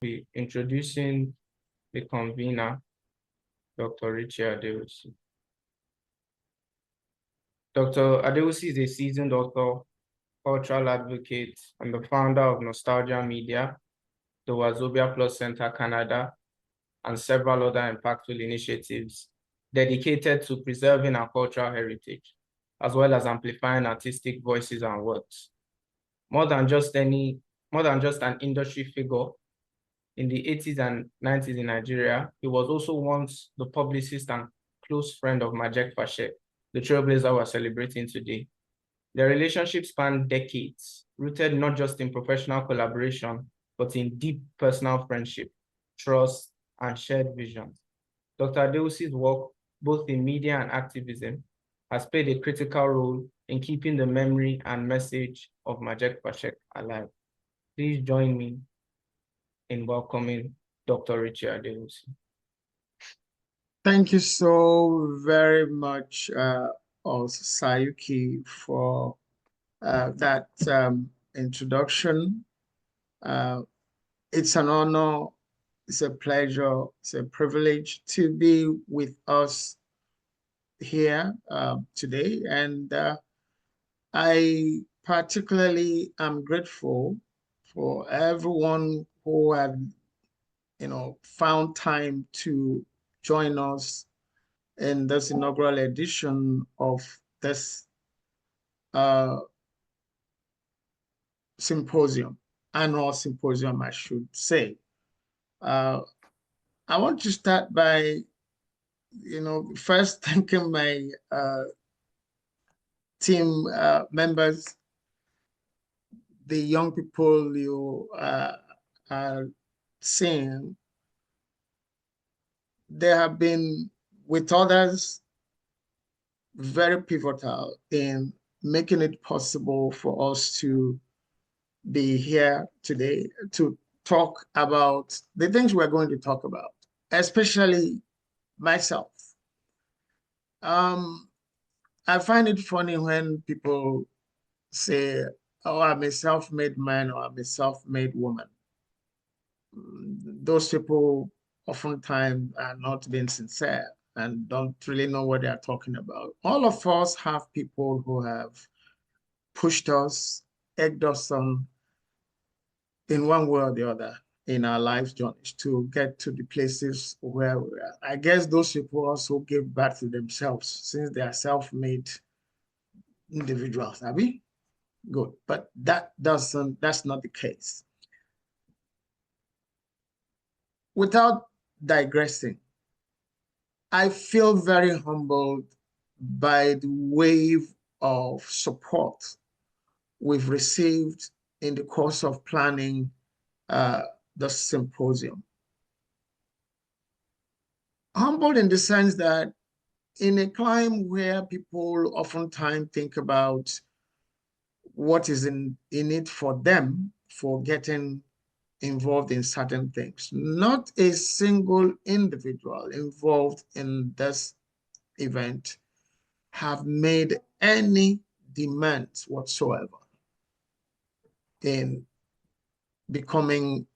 be introducing the convener, Dr. Richie Adewusi. Dr. Adewusi is a seasoned author, cultural advocate, and the founder of Nostalgia Media, the Wazobia Plus Center Canada, and several other impactful initiatives dedicated to preserving our cultural heritage, as well as amplifying artistic voices and works. More than just an industry figure, in the 80s and 90s in Nigeria, he was also once the publicist and close friend of Majek Fashek, the trailblazer we're celebrating today. Their relationship spanned decades, rooted not just in professional collaboration, but in deep personal friendship, trust, and shared vision. Dr. Adewusi's work, both in media and activism, has played a critical role in keeping the memory and message of Majek Fashek alive. Please join me in welcoming Dr. Richie Adewusi. Thank you so very much, also Sayuki, for that introduction. It's an honor, it's a pleasure, it's a privilege to be with us here today. And I particularly am grateful for everyone who have, found time to join us in this inaugural edition of this symposium, annual symposium, I should say. I want to start by, first thanking my team members, the young people you are seeing. They have been, with others, very pivotal in making it possible for us to be here today to talk about the things we're going to talk about, especially myself. I find it funny when people say, oh, I'm a self-made man or I'm a self-made woman. Those people oftentimes are not being sincere and don't really know what they're talking about. All of us have people who have pushed us, egged us on in one way or the other in our life's journeys to get to the places where we are. I guess those people also give back to themselves since they are self-made individuals, Abby? Good, but that's not the case. Without digressing, I feel very humbled by the wave of support we've received in the course of planning the symposium. Humbled in the sense that in a climate where people oftentimes think about what is in it for them for getting involved in certain things, not a single individual involved in this event have made any demands whatsoever in becoming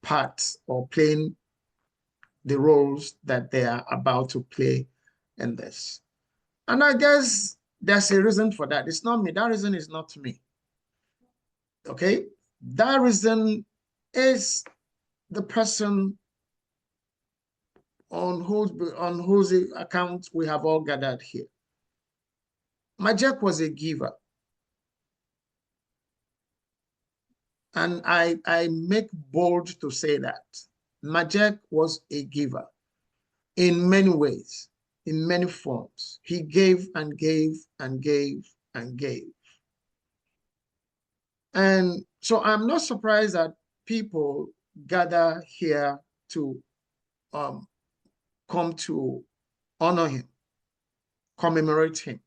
parts or playing the roles that they are about to play in this. And I guess there's a reason for that. It's not me. That reason is not me. Okay? That reason is the person on whose account we have all gathered here. Majek was a giver. And I make bold to say that. Majek was a giver in many ways, in many forms. He gave and gave and gave and gave. And so I'm not surprised that people gather here to come to honor him, commemorate him.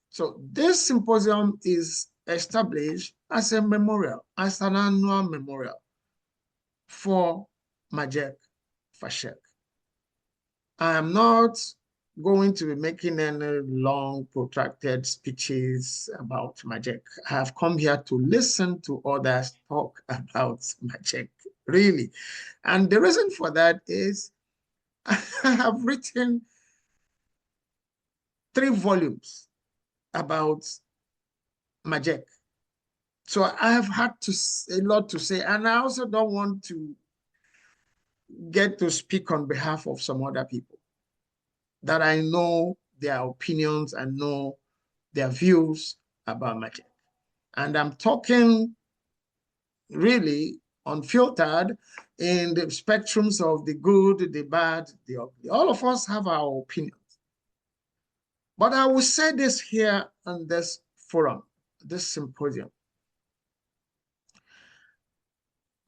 So this symposium is established as a memorial, as an annual memorial for Majek Fashek. I am not going to be making any long, protracted speeches about Majek. I have come here to listen to others talk about Majek really. And the reason for that is I have written 3 volumes about Majek. So I have had a lot to say, and I also don't want to get to speak on behalf of some other people that I know their opinions and know their views about Majek. And I'm talking really unfiltered in the spectrums of the good, the bad, the ugly. All of us have our opinions. But I will say this here on this forum, this symposium.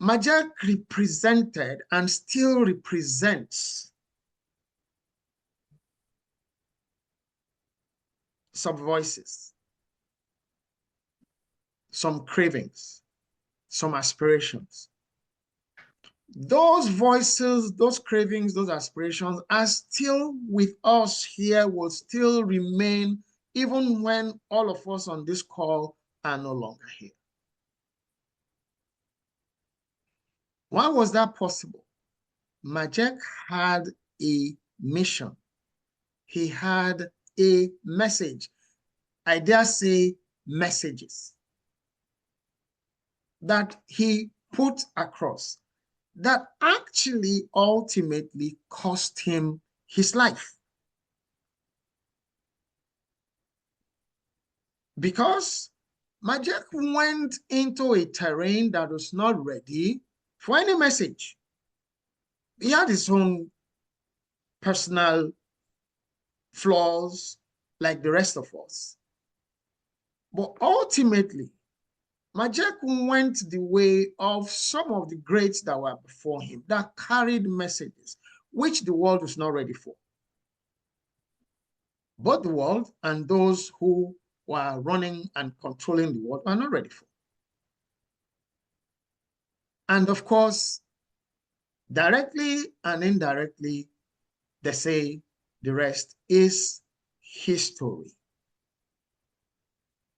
Majek represented and still represents some voices, some cravings, some aspirations. Those voices, those cravings, those aspirations are still with us here, will still remain even when all of us on this call are no longer here. Why was that possible? Majek had a mission. He had a message. I dare say messages that he put across that actually ultimately cost him his life. Because Majek went into a terrain that was not ready for any message. He had his own personal flaws like the rest of us. But ultimately, Majek went the way of some of the greats that were before him that carried messages which the world was not ready for. Both the world and those who were running and controlling the world were not ready for. And of course, directly and indirectly, they say the rest is history.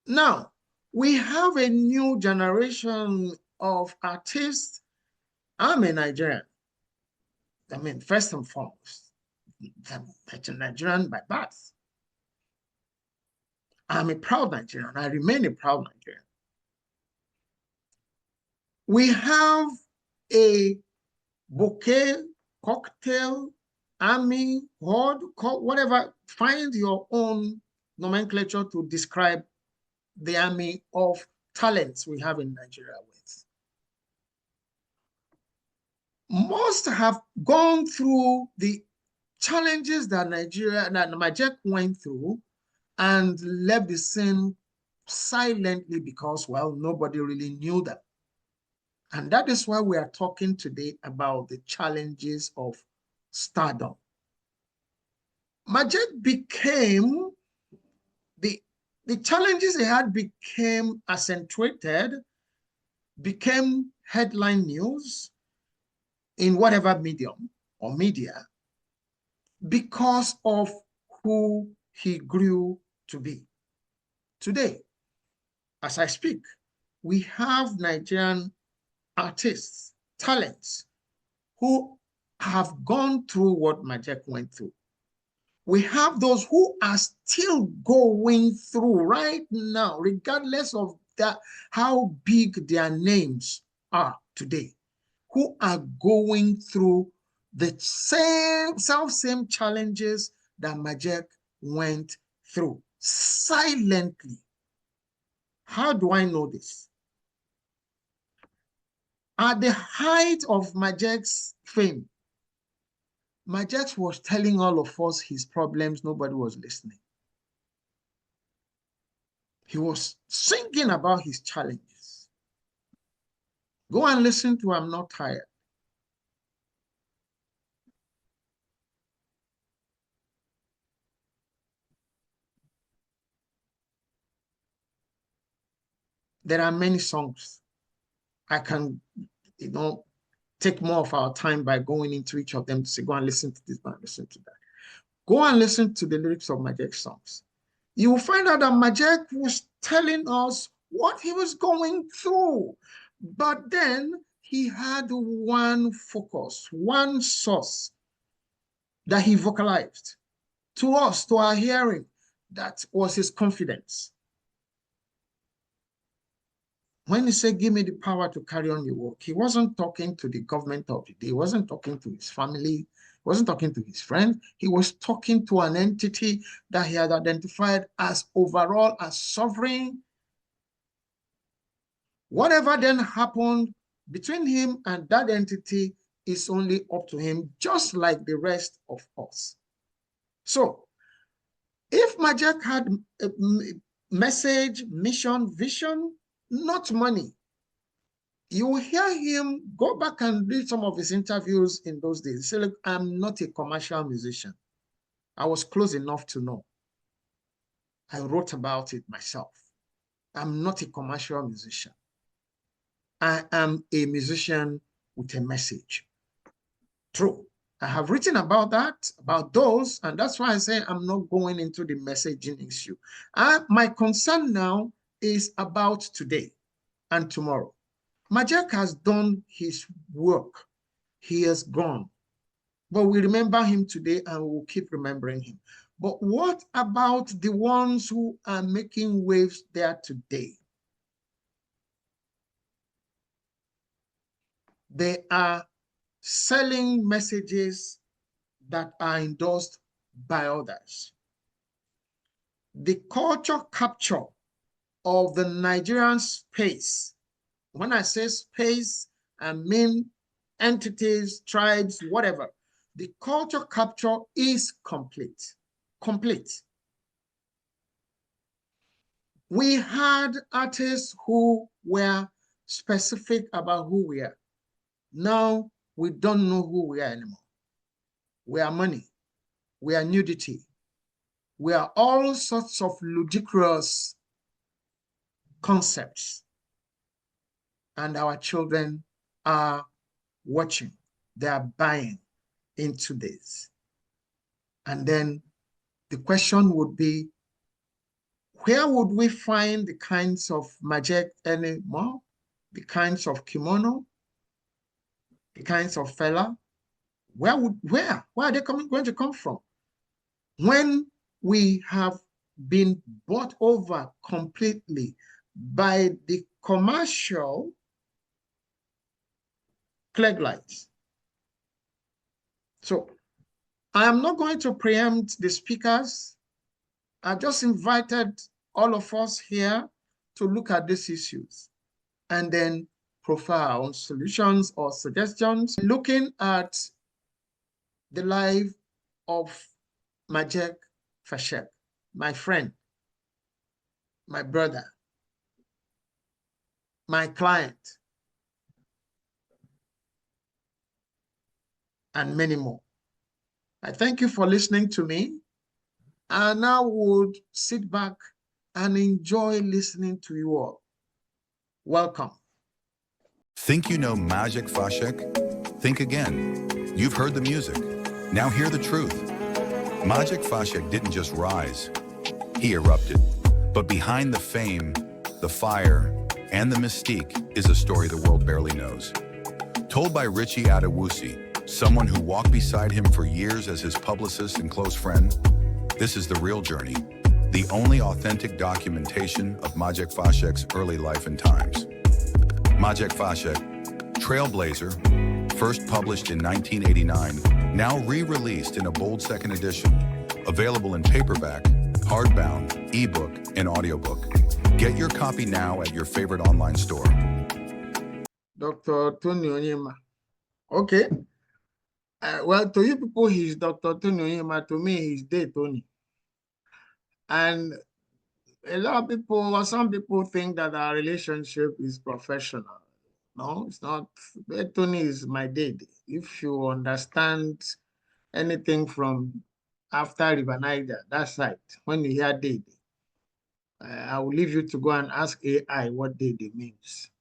Now, we have a new generation of artists. I'm a Nigerian. I mean, first and foremost, I'm a Nigerian by birth. I'm a proud Nigerian. I remain a proud Nigerian. We have a bouquet, cocktail, army, horde, whatever. Find your own nomenclature to describe the army of talents we have in Nigeria with. Most have gone through the challenges that Majek went through and left the scene silently because, well, nobody really knew them. And that is why we are talking today about the challenges of stardom. Majek became, the challenges he had became accentuated, became headline news in whatever medium or media because of who he grew to be. Today, as I speak, we have Nigerian artists, talents, who have gone through what Majek went through. We have those who are still going through right now, regardless of that, how big their names are today, who are going through the same challenges that Majek went through silently. How do I know this? At the height of Majek's fame, Majek was telling all of us his problems, nobody was listening. He was singing about his challenges. Go and listen to I'm Not Tired. There are many songs. I can, take more of our time by going into each of them to say, go and listen to this, go and listen to that. Go and listen to the lyrics of Majek's songs. You will find out that Majek was telling us what he was going through. But then he had one focus, one source that he vocalized to us, to our hearing. That was his confidence. When he said, give me the power to carry on the work, he wasn't talking to the government of the day. He wasn't talking to his family. He wasn't talking to his friends. He was talking to an entity that he had identified as overall, as sovereign. Whatever then happened between him and that entity is only up to him, just like the rest of us. So, if Majek had a message, mission, vision, not money, you will hear him go back and read some of his interviews in those days. He said, look, I'm not a commercial musician. I was close enough to know. I wrote about it myself. I'm not a commercial musician. I am a musician with a message. True. I have written about that, about those, and that's why I say I'm not going into the messaging issue. My concern now is about today and tomorrow. Majek has done his work. He has gone. But we remember him today and we will keep remembering him. But what about the ones who are making waves there today? They are selling messages that are endorsed by others. The culture capture of the Nigerian space, when I say space, I mean entities, tribes, whatever. The culture capture is complete. Complete. We had artists who were specific about who we are. Now we don't know who we are anymore. We are money. We are nudity. We are all sorts of ludicrous concepts. And our children are watching. They are buying into this. And then the question would be, where would we find the kinds of Majek anymore? The kinds of kimono? The kinds of fella? Where are they going to come from? When we have been bought over completely by the commercial plague lights. So I am not going to preempt the speakers. I just invited all of us here to look at these issues and then profile our own solutions or suggestions. Looking at the life of Majek Fashek, my friend, my brother, my client, and many more. I thank you for listening to me. I now would sit back and enjoy listening to you all. Welcome. Think you know Majek Fashek? Think again. You've heard the music. Now hear the truth. Majek Fashek didn't just rise. He erupted. But behind the fame, the fire, and the mystique is a story the world barely knows. Told by Richie Adewusi, someone who walked beside him for years as his publicist and close friend, this is the real journey, the only authentic documentation of Majek Fashek's early life and times. Majek Fashek, Trailblazer, first published in 1989, now re-released in a bold second edition, available in paperback, hardbound, ebook, and audiobook. Get your copy now at your favorite online store. Dr. Tony Onyima. Okay. Well, to you people, he's Dr. Tony Onyima. To me, he's Day Tony. And a lot of people, or some people think that our relationship is professional. No, it's not. Tony is my dad. If you understand anything from after River Niger, that side, when you hear dad, I will leave you to go and ask AI what dad means.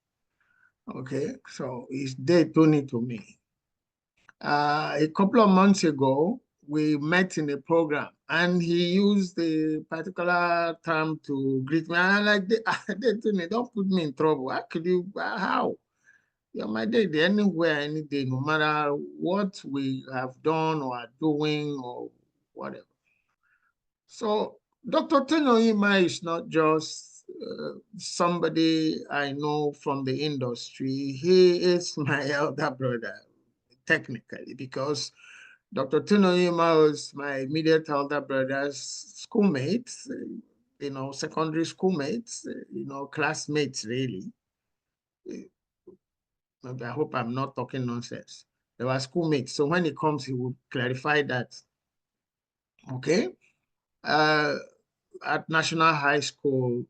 Okay, so it's dad Tony to me. A couple of months ago, we met in a program and he used a particular term to greet me. And I'm like, Tony, don't put me in trouble. How? Yeah, my day, anywhere, any day, no matter what we have done or are doing or whatever. So Dr. Onyima is not just somebody I know from the industry. He is my elder brother, technically, because Dr. Onyima was my immediate elder brother's schoolmates, secondary schoolmates, classmates, really. I hope I'm not talking nonsense. They were schoolmates. So when he comes, he will clarify that. Okay. At National High School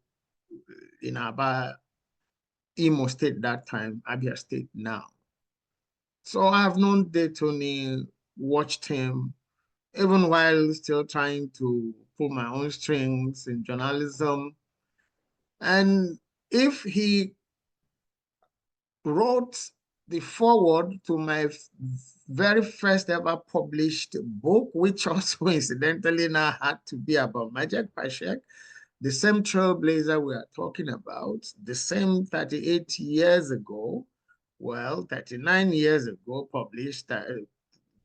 in Aba, Imo State that time, Abia State now. So I've known Tony, watched him, even while still trying to pull my own strings in journalism. And if he wrote the foreword to my very first ever published book, which also incidentally now had to be about Majek Fashek, the same trailblazer we are talking about, the same 38 years ago, well, 39 years ago, published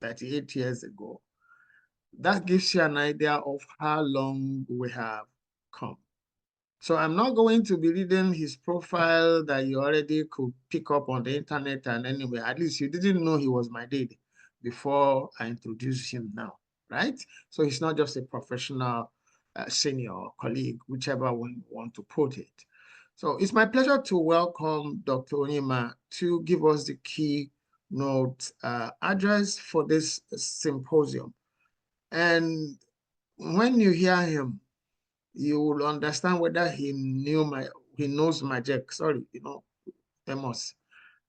38 years ago. That gives you an idea of how long we have come. So I'm not going to be reading his profile that you already could pick up on the internet, and anyway, at least you didn't know he was my dad before I introduced him now, right? So he's not just a professional senior or colleague, whichever one you want to put it. So it's my pleasure to welcome Dr. Onyima to give us the keynote address for this symposium. And when you hear him, you will understand whether he knows Majek, sorry, Amos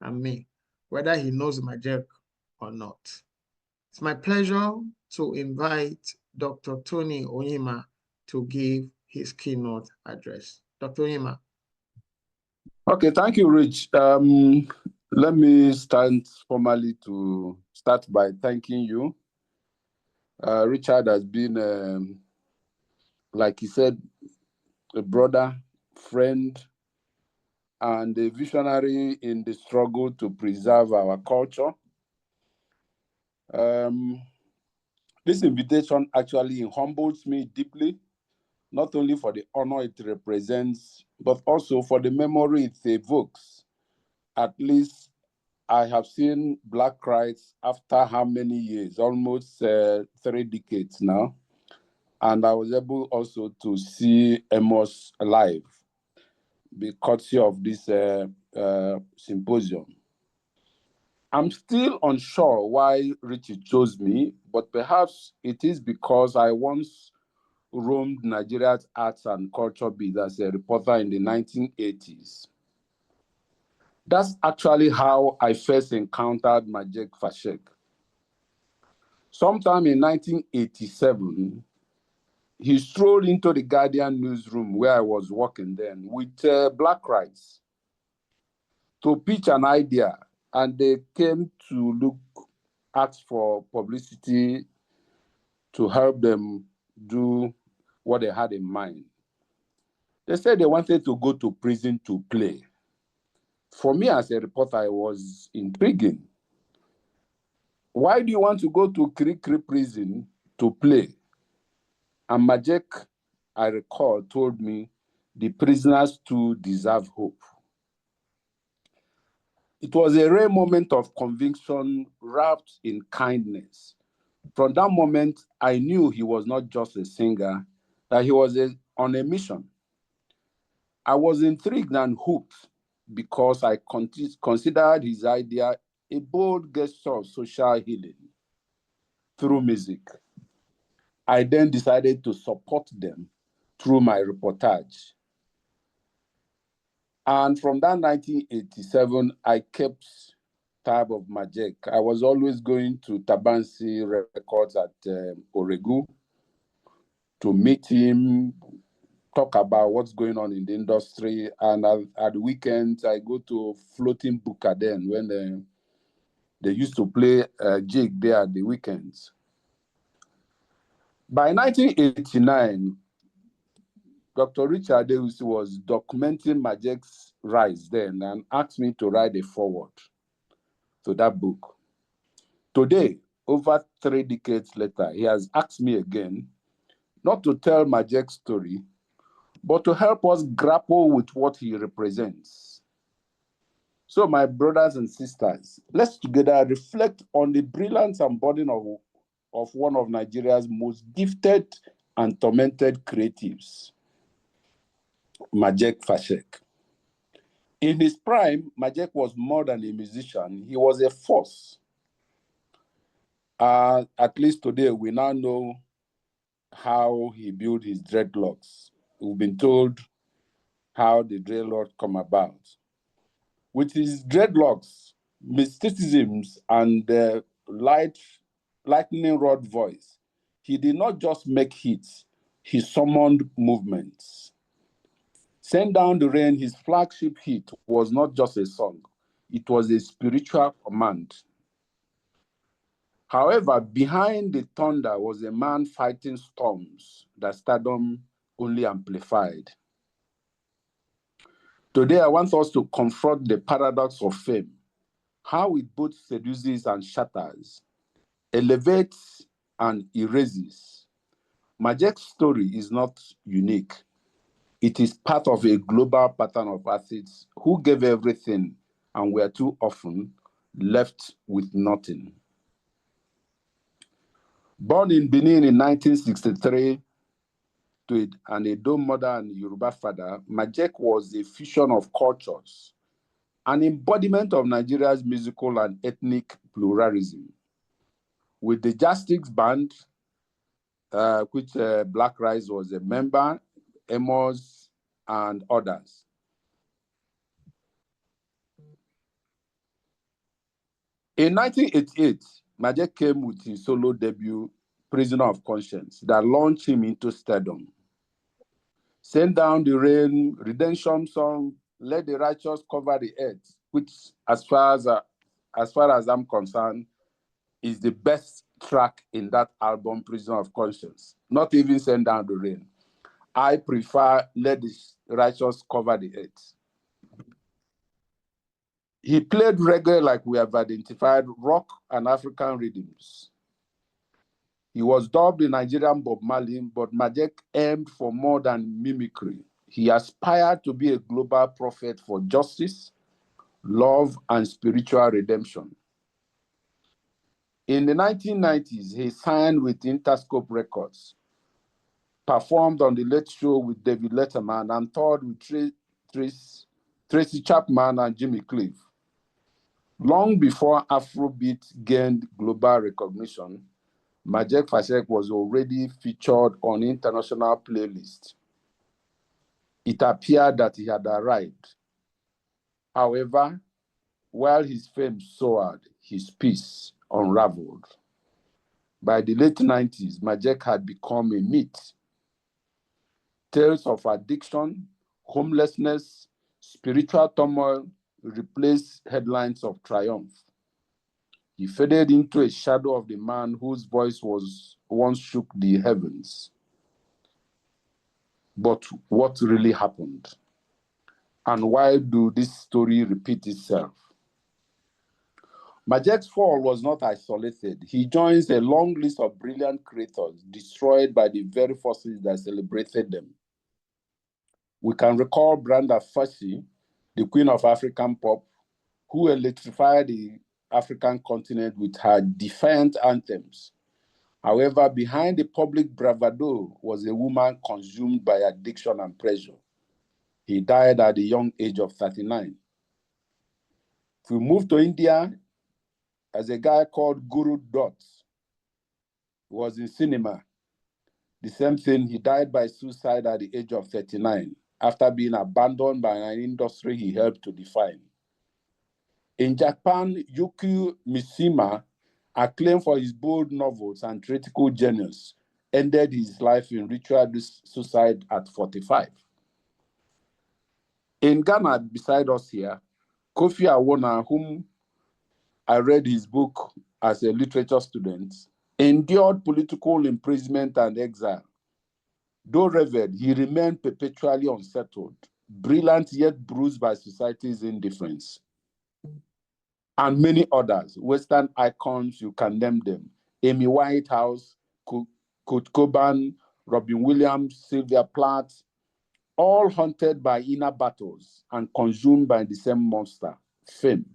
and me, whether he knows Majek or not. It's my pleasure to invite Dr. Tony Onyima to give his keynote address. Dr. Onyima. Okay, thank you, Rich. Let me start formally to start by thanking you. Richard has been, like he said, a brother, friend, and a visionary in the struggle to preserve our culture. This invitation actually humbles me deeply, not only for the honor it represents, but also for the memory it evokes. At least I have seen Black rights after how many years? Almost 3 decades now. And I was able also to see Amos live because of this symposium. I'm still unsure why Richie chose me, but perhaps it is because I once roamed Nigeria's arts and culture biz as a reporter in the 1980s. That's actually how I first encountered Majek Fashek. Sometime in 1987, he strolled into the Guardian newsroom where I was working then with Black rights to pitch an idea, and they came to ask for publicity to help them do what they had in mind. They said they wanted to go to prison to play. For me as a reporter, it was intriguing. Why do you want to go to Kirikiri prison to play? And Majek, I recall, told me the prisoners too deserve hope. It was a rare moment of conviction wrapped in kindness. From that moment, I knew he was not just a singer, that he was on a mission. I was intrigued and hooked because I considered his idea a bold gesture of social healing through music. I then decided to support them through my reportage. And from that 1987, I kept tab of Majek. I was always going to Tabansi Records at Oregu to meet him, talk about what's going on in the industry. And at the weekends, I go to Floating Buka then when they used to play jig there at the weekends. By 1989, Dr. Richie Adewusi was documenting Majek's rise then and asked me to write a foreword. to that book. Today, over 3 decades later, he has asked me again, not to tell Majek's story, but to help us grapple with what he represents. So, my brothers and sisters, let's together reflect on the brilliance and burden of one of Nigeria's most gifted and tormented creatives, Majek Fashek. In his prime, Majek was more than a musician. He was a force. At least today, we now know how he built his dreadlocks. We've been told how the dreadlocks come about. With his dreadlocks, mysticisms, and lightning rod voice, he did not just make hits, he summoned movements. Send Down the Rain, his flagship hit, was not just a song, it was a spiritual command. However, behind the thunder was a man fighting storms that stardom only amplified. Today, I want us to confront the paradox of fame, how it both seduces and shatters, elevates and erases. Majek's story is not unique. It is part of a global pattern of athletes who gave everything and were too often left with nothing. Born in Benin in 1963 to an Edo mother and Yoruba father, Majek was a fusion of cultures, an embodiment of Nigeria's musical and ethnic pluralism. With the Jazzsticks Band, which Black Rice was a member, Amos, and others. In 1988, Majek came with his solo debut, Prisoner of Conscience, that launched him into stardom. Send Down the Rain, Redemption Song, Let the Righteous Cover the Earth, which, as far as I'm concerned, is the best track in that album, Prisoner of Conscience. Not even Send Down the Rain. I prefer Let the Righteous Cover the Earth. He played reggae like we have identified, rock and African rhythms. He was dubbed the Nigerian Bob Marley, but Majek aimed for more than mimicry. He aspired to be a global prophet for justice, love, and spiritual redemption. In the 1990s, he signed with Interscope Records, performed on The Late Show with David Letterman, and toured with Tracy Chapman and Jimmy Cliff. Long before Afrobeat gained global recognition, Majek Fashek was already featured on international playlists. It appeared that he had arrived. However, while his fame soared, his peace unraveled. By the late 90s, Majek had become a myth. Tales of addiction, homelessness, spiritual turmoil replaced headlines of triumph. He faded into a shadow of the man whose voice once shook the heavens. But what really happened? And why do this story repeat itself? Majek's fall was not isolated. He joins a long list of brilliant creators destroyed by the very forces that celebrated them. We can recall Brenda Fassie, the queen of African pop, who electrified the African continent with her defiant anthems. However, behind the public bravado was a woman consumed by addiction and pressure. He died at the young age of 39. If we move to India, as a guy called Guru Dutt, who was in cinema, the same thing, he died by suicide at the age of 39, after being abandoned by an industry he helped to define. In Japan, Yuki Mishima, acclaimed for his bold novels and critical genius, ended his life in ritual suicide at 45. In Ghana, beside us here, Kofi Awona, whom I read his book as a literature student, endured political imprisonment and exile. Though revered, he remained perpetually unsettled, brilliant yet bruised by society's indifference. and many others. Western icons, you can name them. Amy Whitehouse, Kurt Cobain, Robin Williams, Sylvia Plath, all haunted by inner battles and consumed by the same monster, fame.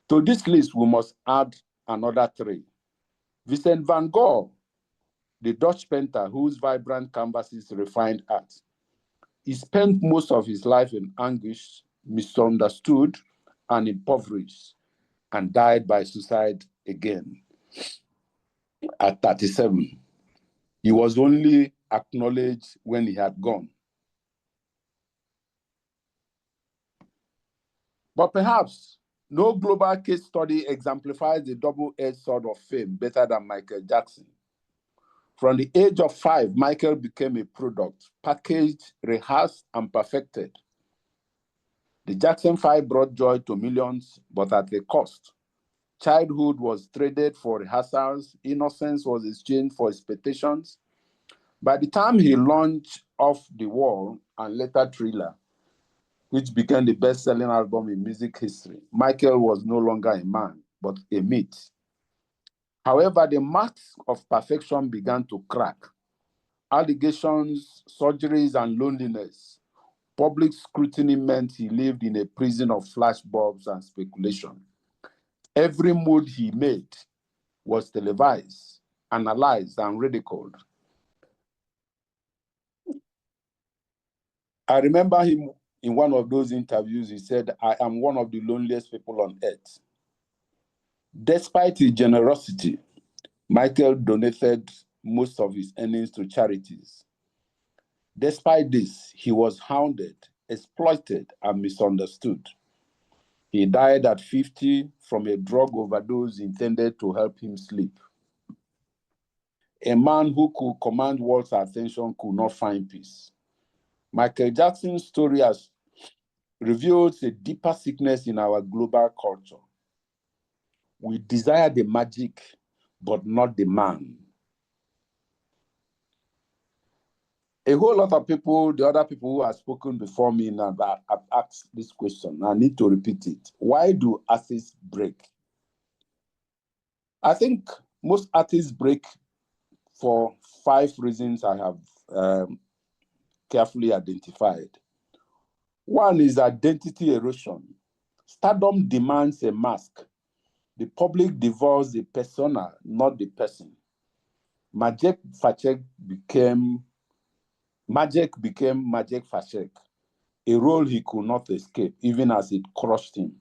To this list, we must add another three. Vincent van Gogh, the Dutch painter whose vibrant canvases refined art. He spent most of his life in anguish, misunderstood, and impoverished, and died by suicide again at 37. He was only acknowledged when he had gone. But perhaps no global case study exemplifies the double-edged sword of fame better than Michael Jackson. From the age of 5, Michael became a product, packaged, rehearsed, and perfected. The Jackson 5 brought joy to millions, but at a cost. Childhood was traded for rehearsals, innocence was exchanged for expectations. By the time he launched Off the Wall and later Thriller, which became the best-selling album in music history, Michael was no longer a man, but a myth. However, the marks of perfection began to crack. Allegations, surgeries, and loneliness. Public scrutiny meant he lived in a prison of flashbulbs and speculation. Every move he made was televised, analyzed, and ridiculed. I remember him in one of those interviews, he said, "I am one of the loneliest people on earth." Despite his generosity, Michael donated most of his earnings to charities. Despite this, he was hounded, exploited, and misunderstood. He died at 50 from a drug overdose intended to help him sleep. A man who could command world's attention could not find peace. Michael Jackson's story has reveals a deeper sickness in our global culture. We desire the magic, but not the man. A whole lot of people, the other people who have spoken before me now, have asked this question. I need to repeat it. Why do artists break? I think most artists break for 5 reasons I have carefully identified. One is identity erosion. Stardom demands a mask. The public devours the persona, not the person. Majek became Majek Fashek, a role he could not escape, even as it crushed him.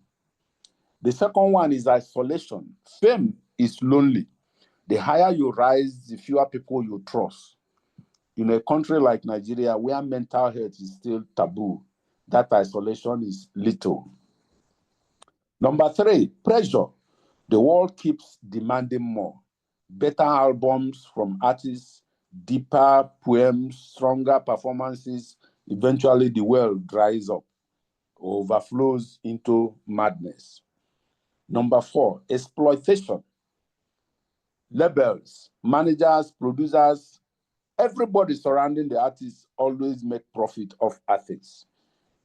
The second one is isolation. Fame is lonely. The higher you rise, the fewer people you trust. In a country like Nigeria, where mental health is still taboo, that isolation is little. Number 3, pressure. The world keeps demanding more. Better albums from artists, deeper poems, stronger performances. Eventually, the well dries up, overflows into madness. Number 4, exploitation. Labels, managers, producers, everybody surrounding the artists always make profit of artists,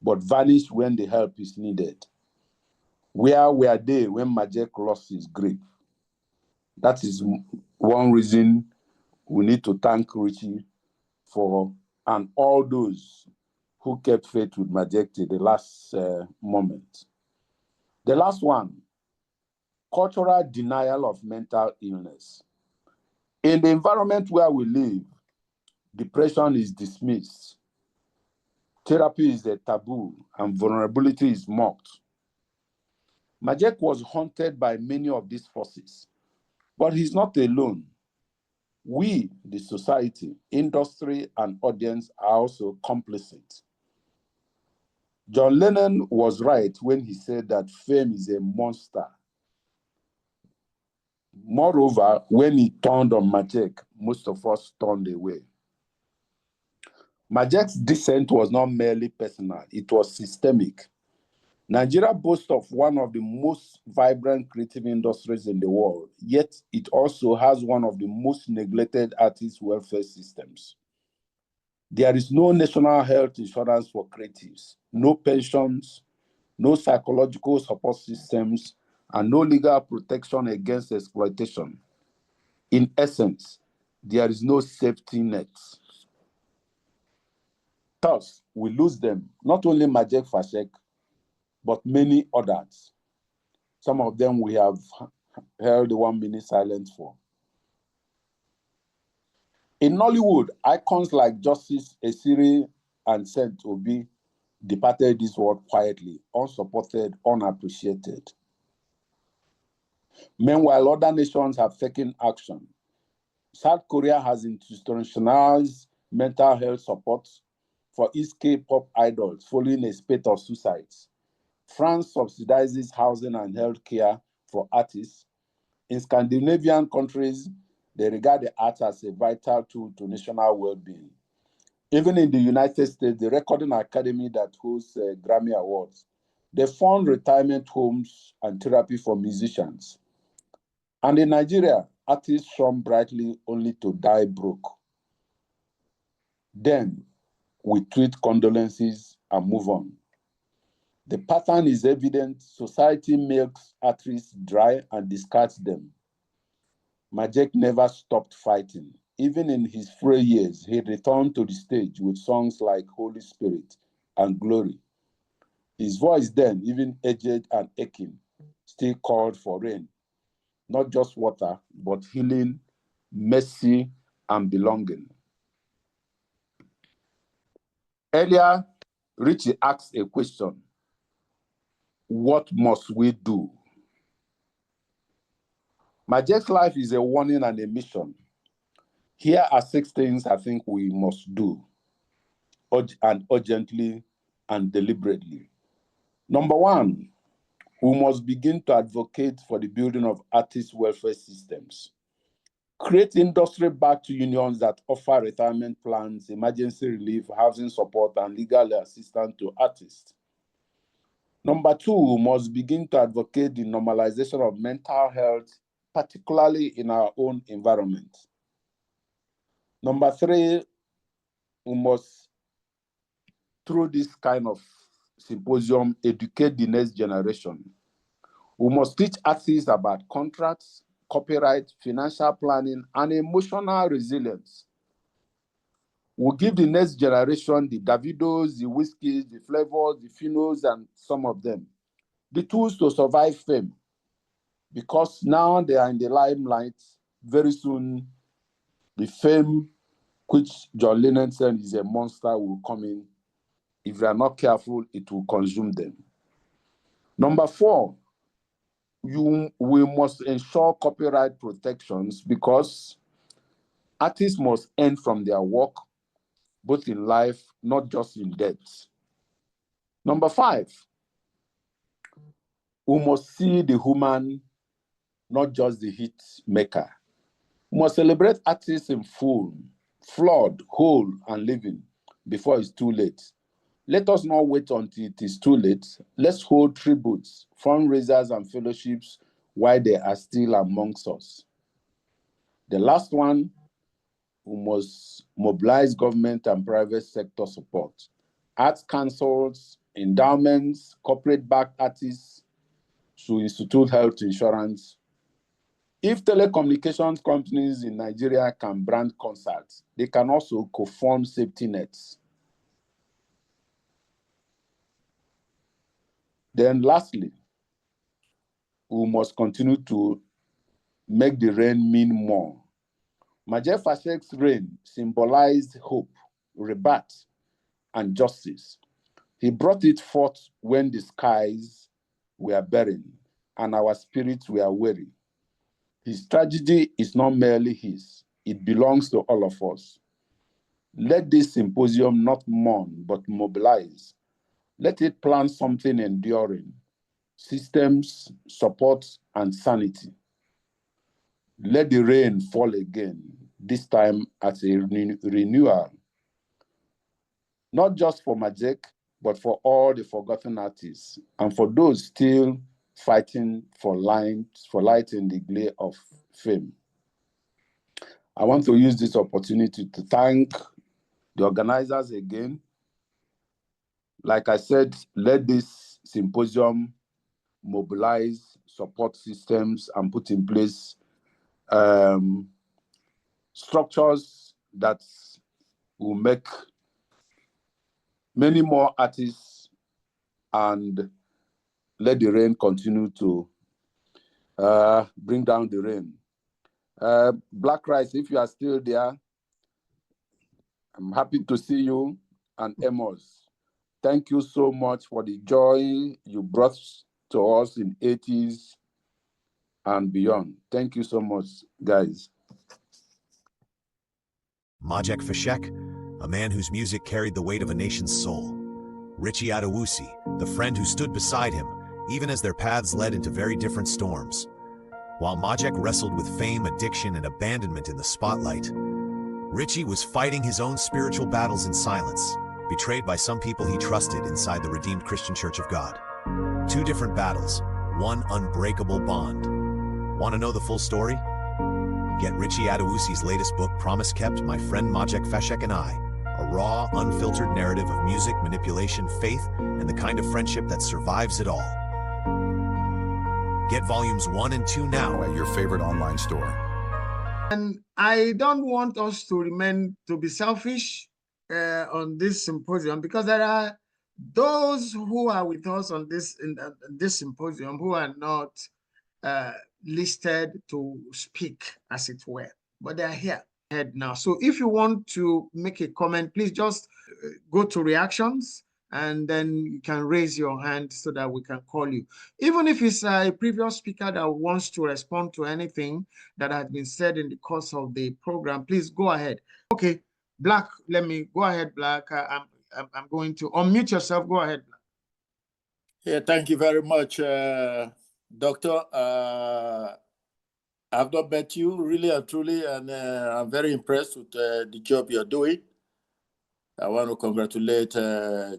but vanish when the help is needed. Where were they when Majek lost his grip? That is one reason we need to thank Richie for, and all those who kept faith with Majek till the last moment. The last one, cultural denial of mental illness. In the environment where we live, depression is dismissed. Therapy is a taboo, and vulnerability is mocked. Majek was haunted by many of these forces, but he's not alone. We, the society, industry, and audience are also complicit. John Lennon was right when he said that fame is a monster. Moreover, when he turned on Majek, most of us turned away. Majek's descent was not merely personal, it was systemic. Nigeria boasts of one of the most vibrant creative industries in the world, yet it also has one of the most neglected artist welfare systems. There is no national health insurance for creatives, no pensions, no psychological support systems, and no legal protection against exploitation. In essence, there is no safety net. Thus, we lose them, not only Majek Fashek, but many others. Some of them we have held 1 minute silence for. In Nollywood, icons like Justice Esiri and Saint Obi departed this world quietly, unsupported, unappreciated. Meanwhile, other nations have taken action. South Korea has institutionalized mental health support for its K-pop idols following a spate of suicides. France subsidizes housing and health care for artists. In Scandinavian countries, they regard the arts as a vital tool to national well-being. Even in the United States, the Recording Academy that hosts Grammy Awards, they fund retirement homes and therapy for musicians. And in Nigeria, artists shone brightly only to die broke. Then we tweet condolences and move on. The pattern is evident. Society milks artists dry and discards them. Majek never stopped fighting. Even in his frail years, he returned to the stage with songs like Holy Spirit and Glory. His voice then, even aged and aching, still called for rain. Not just water, but healing, mercy, and belonging. Earlier, Richie asked a question. What must we do? Majek's life is a warning and a mission. Here are 6 things I think we must do, and urgently and deliberately. Number 1, we must begin to advocate for the building of artist welfare systems. Create industry-backed unions that offer retirement plans, emergency relief, housing support, and legal assistance to artists. Number 2, we must begin to advocate the normalization of mental health, particularly in our own environment. Number 3, we must, through this kind of symposium, educate the next generation. We must teach artists about contracts, copyright, financial planning, and emotional resilience. We'll give the next generation, the Davidos, the Wizkids, the Flavors, the Finos, and some of them, the tools to survive fame. Because now they are in the limelight, very soon the fame, which John Lennon said is a monster, will come in. If they are not careful, it will consume them. Number 4, we must ensure copyright protections because artists must earn from their work, both in life, not just in debt. Number 5, we must see the human, not just the hit maker. We must celebrate artists in full, flawed, whole, and living before it's too late. Let us not wait until it is too late. Let's hold tributes, fundraisers, and fellowships while they are still amongst us. The last one, we must mobilize government and private sector support. Arts councils, endowments, corporate-backed artists should institute health insurance. If telecommunications companies in Nigeria can brand concerts, they can also co-fund safety nets. Then lastly, we must continue to make the rain mean more. Majek Fashek's rain symbolized hope, rebirth, and justice. He brought it forth when the skies were barren and our spirits were weary. His tragedy is not merely his, it belongs to all of us. Let this symposium not mourn, but mobilize. Let it plant something enduring, systems, support, and sanity. Let the rain fall again, this time as a renewal, not just for Majek, but for all the forgotten artists, and for those still fighting for light in the glare of fame. I want to use this opportunity to thank the organizers again. Like I said, let this symposium mobilize support systems and put in place structures that will make many more artists and let the rain continue to bring down the rain. Black Rice, if you are still there, I'm happy to see you. And Amos, thank you so much for the joy you brought to us in 80s and beyond. Thank you so much, guys. Majek Fashek, a man whose music carried the weight of a nation's soul. Richie Adewusi, the friend who stood beside him, even as their paths led into very different storms. While Majek wrestled with fame, addiction, and abandonment in the spotlight, Richie was fighting his own spiritual battles in silence, betrayed by some people he trusted inside the Redeemed Christian Church of God. Two different battles, one unbreakable bond. Want to know the full story? Get Richie Adewusi's latest book, Promise Kept, My Friend Majek Fashek and I, a raw, unfiltered narrative of music, manipulation, faith, and the kind of friendship that survives it all. Get volumes 1 and 2 now At your favorite online store. And I don't want us to be selfish on this symposium, because there are those who are with us on this symposium who are not listed to speak, as it were, but they are here now. So if you want to make a comment, please just go to reactions, and then you can raise your hand so that we can call you. Even if it's a previous speaker that wants to respond to anything that has been said in the course of the program, please go ahead. Okay, Black, let me go ahead, Black. I'm going to unmute yourself. Go ahead, Black. Yeah, thank you very much, Doctor. I've not met you really and truly, and I'm very impressed with the job you're doing. I want to congratulate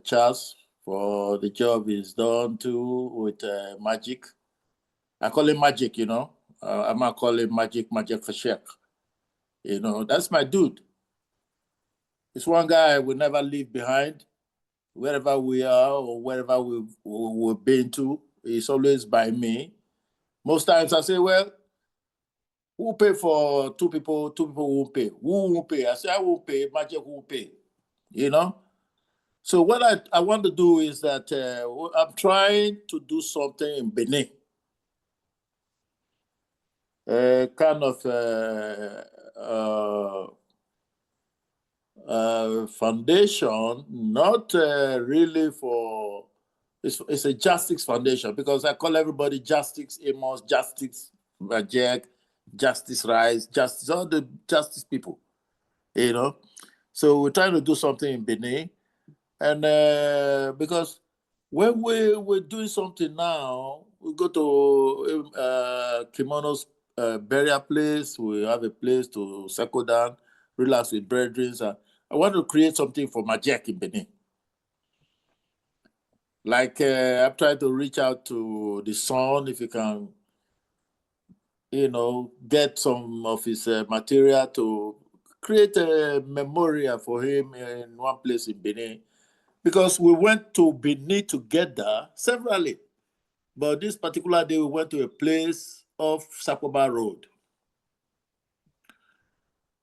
Charles for the job he's done too with Majek. I call him Majek, you know. I'm going to call him Majek Fashek. You know, that's my dude. It's one guy I will never leave behind. Wherever we are or wherever we've been to, he's always by me. Most times I say, well, who pay for two people won't pay. Who won't pay? I say, I won't pay, Majek won't pay. You know? So what I want to do is that I'm trying to do something in Benin. Kind of foundation, not really for, it's a justice foundation, because I call everybody Justice Amos, Justice Majek, Justice Rice, Justice, all the justice people, you know. So we're trying to do something in Benin. And because when we're doing something now, we go to Kimono's burial place, we have a place to settle down, relax with brethren. I want to create something for Majek in Benin. Like I'm trying to reach out to the son, if you can, you know, get some of his material to create a memorial for him in one place in Benin. Because we went to Benin together severally. But this particular day, we went to a place off Sakoba Road.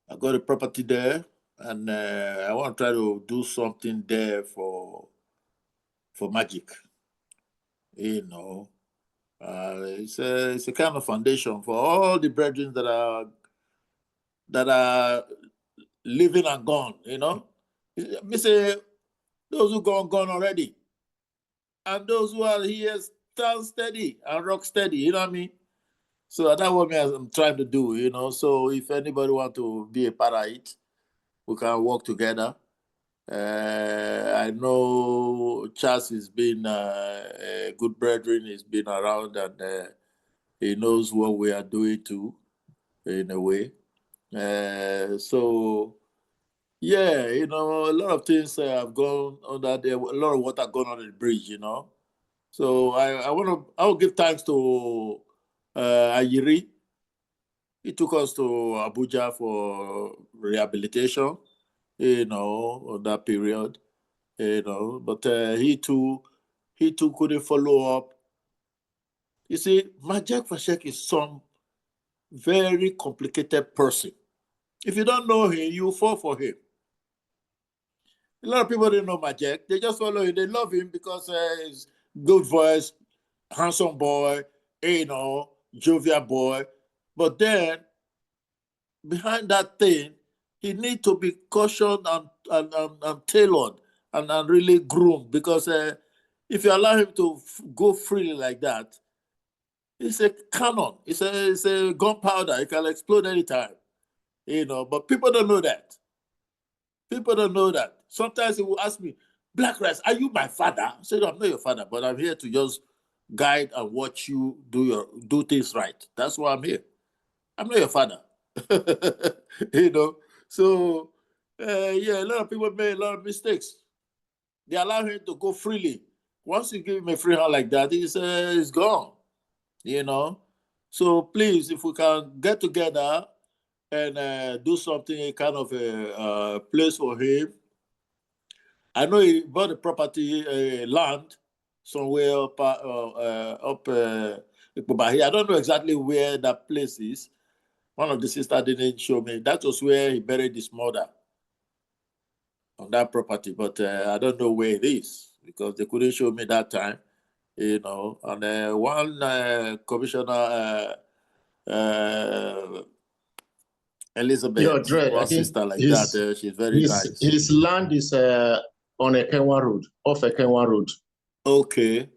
I got a property there, and I want to try to do something there for Majek. You know, it's a kind of foundation for all the brethren that are living and gone. You know, me say those who gone already, and those who are here stand steady and rock steady. You know what I mean? So that's what I'm trying to do, you know. So if anybody want to be a part of it, we can work together. I know Charles has been a good brethren. He's been around, and he knows what we are doing too, in a way. So, yeah, you know, a lot of things have gone on that. A lot of water gone on the bridge, you know. So I will give thanks to Ayiri. He took us to Abuja for rehabilitation, you know, on that period, you know. But he too couldn't follow up You see, Majek Fashek is some very complicated person. If you don't know him, you fall for him. A lot of people don't know Majek. They just follow him. They love him because he's good voice, handsome boy, jovial boy. But then, behind that thing, he needs to be cautioned and tailored and really groomed, because if you allow him to go freely like that, it's a cannon. It's a gunpowder. It can explode anytime. But people don't know that. People don't know that. Sometimes he will ask me, Black Rice, are you my father? I said, I'm not your father, but I'm here to just guide and watch you do things right. That's why I'm here. I'm not your father. So a lot of people made a lot of mistakes. They allow him to go freely. Once you give him a free hand like that, he's gone. So please, if we can get together and do something, a kind of a place for him. I know he bought a property, land somewhere up I don't know exactly where that place is. One of the sisters didn't show me. That was where he buried his mother, on that property, but I don't know where it is because they couldn't show me that time. And one commissioner, Elizabeth, one sister like that, she's very nice. His land is on Ekenwa Road, off Ekenwa Road. Okay.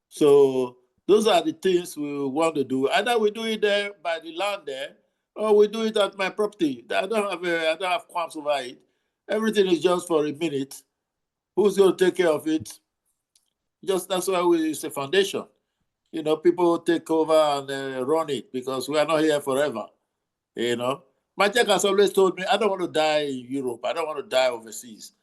So those are the things we want to do. Either we do it there by the land there, or we do it at my property. I don't have qualms over it. Everything is just for a minute. Who's going to take care of it? That's why it's a foundation. People take over and run it because we are not here forever. Majek has always told me, I don't want to die in Europe. I don't want to die overseas.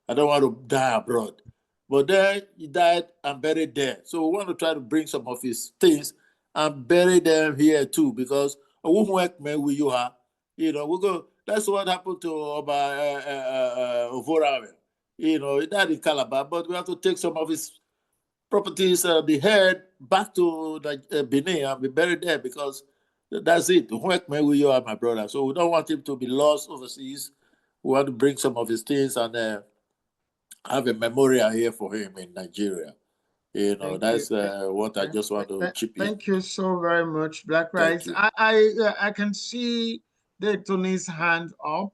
I don't want to die abroad. But then he died and buried there. So we want to try to bring some of his things and bury them here too, because we go. That's what happened to Ovorawe. He died in Calabar, but we have to take some of his properties, the head, back to Benin and be buried there, because that's it. You are my brother. So we don't want him to be lost overseas. We want to bring some of his things and have a memorial here for him in Nigeria. That's what I just want to chip in. Thank you so very much, Black Rice. I can see Tony's hand up.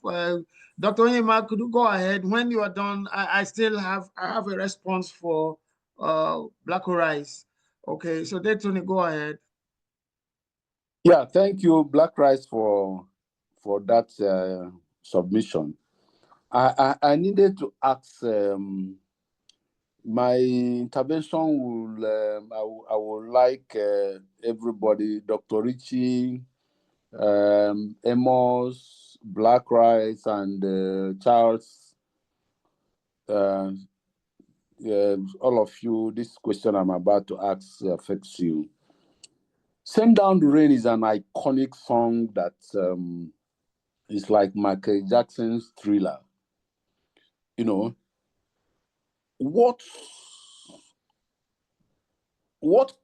Dr. Onyima, could you go ahead? When you are done, I have a response for Black Rice. Okay, so Tony, go ahead. Yeah, thank you, Black Rice, for that submission. I needed to ask. My intervention I would like everybody, Dr. Richie, Amos, Black Rice, and Charles, all of you. This question I'm about to ask affects you. Send Down the Rain is an iconic song that is like Michael Jackson's Thriller. What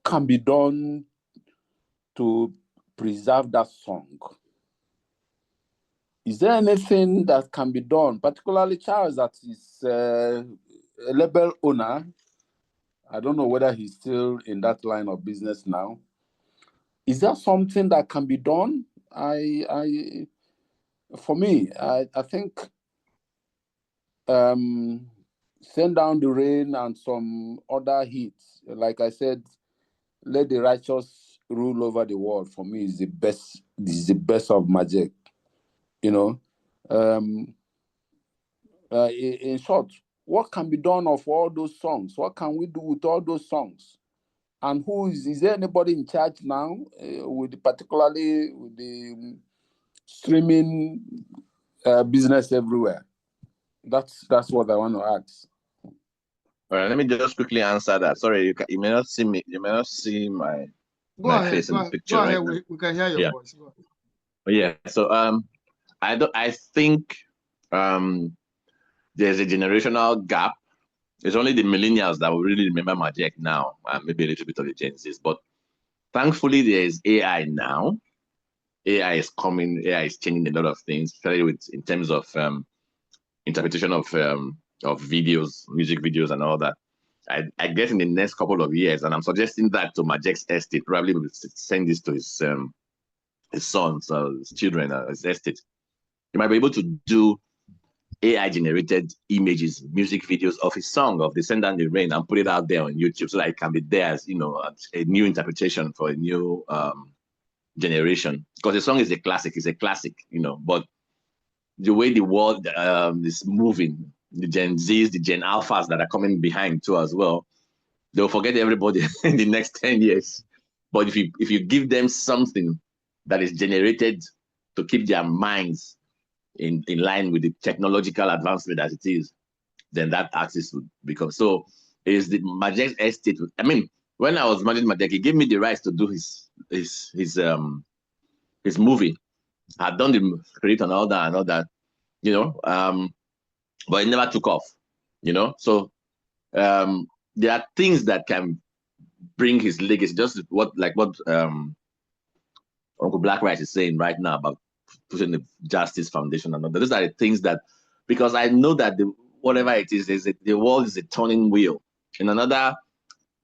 can be done to preserve that song? Is there anything that can be done, particularly Charles, that is a label owner? I don't know whether he's still in that line of business now. Is there something that can be done? For me, I think Send Down the Rain and some other hits, like I said, Let the Righteous Rule Over the World, for me is the best. This is the best of Majek. In short, what can be done of all those songs? What can we do with all those songs? And is there anybody in charge now, particularly with the streaming business everywhere? That's what I want to ask. All right, let me just quickly answer that. Sorry, you may not see me. You may not see my face in the picture. Go ahead. We can hear your voice. Go ahead. Yeah. So I think there's a generational gap. It's only the millennials that will really remember Majek now, and maybe a little bit of the Gen Zs. But Thankfully, there is AI now. AI is coming. AI is changing a lot of things, especially in terms of interpretation of videos, music videos, and all that. I guess in the next couple of years, and I'm suggesting that to Majek's estate, probably will send this to his sons, his children, his estate. You might be able to do AI-generated images, music videos of his song, of Descend on the Rain, and put it out there on YouTube so that it can be there as, a new interpretation for a new generation. Because the song is a classic, but the way the world is moving, the Gen Zs, the Gen Alphas that are coming behind too as well, they'll forget everybody in the next 10 years. But if you give them something that is generated to keep their minds in line with the technological advancement as it is, then that access would become. So is the Majek's estate. I mean, when I was managing Majek, he gave me the rights to do his movie. I'd done the credit and all that, but it never took off, So there are things that can bring his legacy, just what Uncle Black Rice is saying right now about pushing the Justice Foundation and all that. Those are the things that, because I know that whatever it is, the world is a turning wheel. In another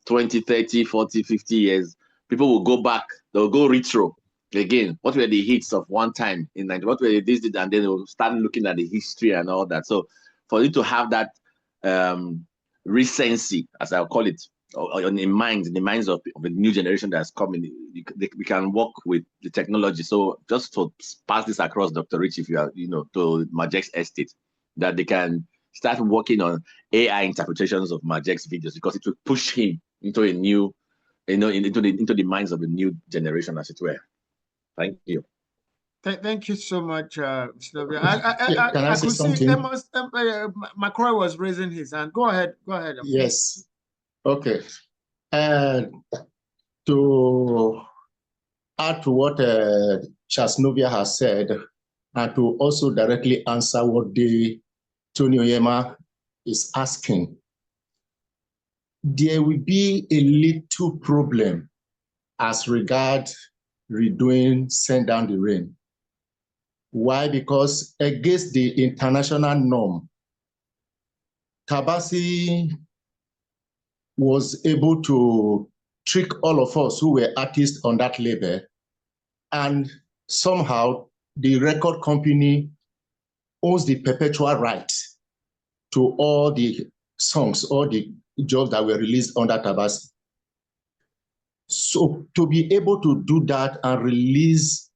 20, 30, 40, 50 years, people will go back, they'll go retro again. What were the hits of one time in 90? What were this, and then they'll start looking at the history and all that. So for you to have that recency, as I'll call it, in the minds of the new generation that's coming, we can work with the technology. So just to pass this across, Dr. Richie, if you are, to Majek's estate, that they can start working on AI interpretations of Majek's videos, because it will push him into a new, into the minds of the new generation, as it were. Thank you. Thank you so much, Mr. Can I say could something? see McCroy was raising his hand. Go ahead. Yes. Okay. To add to what Charles Novia has said, and to also directly answer what Tony Onyema is asking, there will be a little problem as regard redoing Send Down the Rain. Why? Because against the international norm, Tabasi was able to trick all of us who were artists on that label, and somehow the record company owns the perpetual right to all the songs, all the jobs that were released under Tabasi. So to be able to do that and release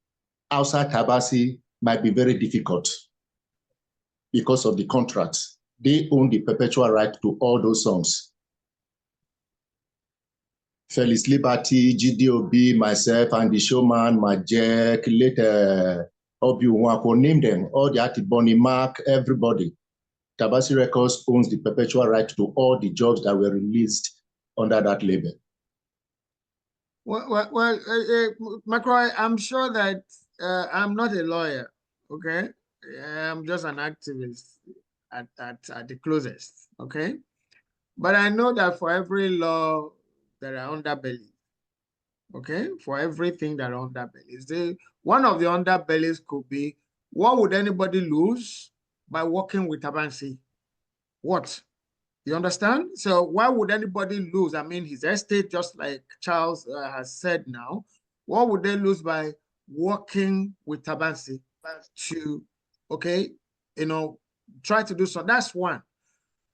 outside Tabasi might be very difficult because of the contract. They own the perpetual right to all those songs. Felice Liberty, GDOB, myself, Andy Showman, Majek, later Obi Nwako, name them, all the artists, Bonnie Mark, everybody. Tabasi Records owns the perpetual right to all the jobs that were released under that label. Well, McCroy, I'm sure that I'm not a lawyer, okay? I'm just an activist at the closest, okay? But I know that for every law, there are underbellies, okay? For everything that are underbellies. One of the underbellies could be, what would anybody lose by working with Tabansi? What? You understand? So why would anybody lose? I mean, his estate, just like Charles has said now, what would they lose by working with Tabansi to, okay, try to do so? That's one.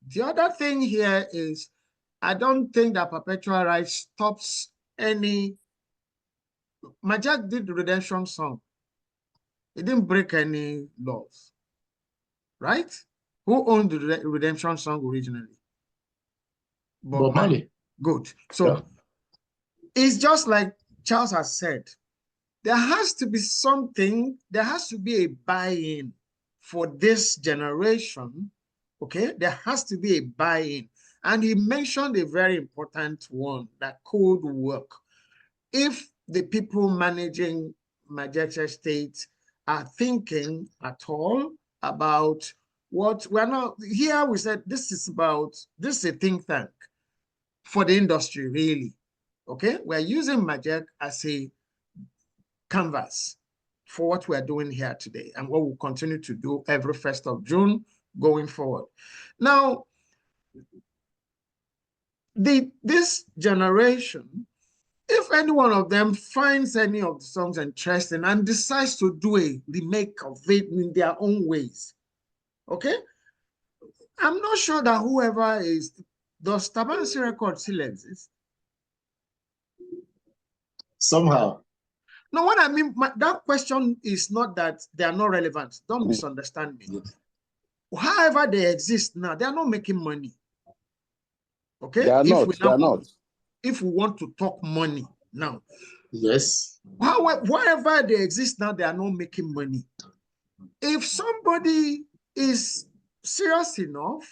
The other thing here is, I don't think that perpetual right stops any. Majek did the redemption song. It didn't break any laws, right? Who owned the redemption song originally? Bob Marley. Good. So yeah. It's just like Charles has said, there has to be something, there has to be a buy-in for this generation, okay? There has to be a buy-in. And he mentioned a very important one that could work. If the people managing Majek's estate are thinking at all about what we're not here, we said this is a think tank for the industry, really. Okay, we're using Majek as a canvas for what we're doing here today and what we'll continue to do every 1st of June going forward. Now, this generation, if any one of them finds any of the songs interesting and decides to do a remake of it in their own ways, okay, I'm not sure that whoever is, does Tabansi record still exist? Somehow. No, what I mean, that question is not that they are not relevant. Don't misunderstand me. However they exist now, they are not making money. Okay? They are not. If we want to talk money now. Yes. Wherever they exist now, they are not making money. If somebody is serious enough,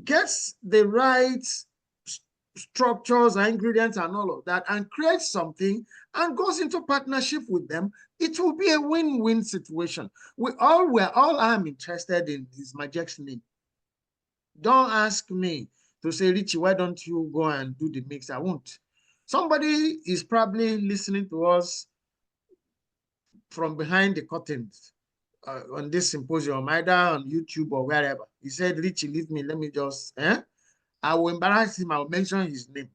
gets the right structures and ingredients and all of that, and creates something and goes into partnership with them, it will be a win-win situation. All I'm interested in is Majek's name. Don't ask me to say, Richie, why don't you go and do the mix? I won't. Somebody is probably listening to us from behind the curtains on this symposium, either on YouTube or wherever. He said, Richie, leave me. Let me just, I will embarrass him. I will mention his name.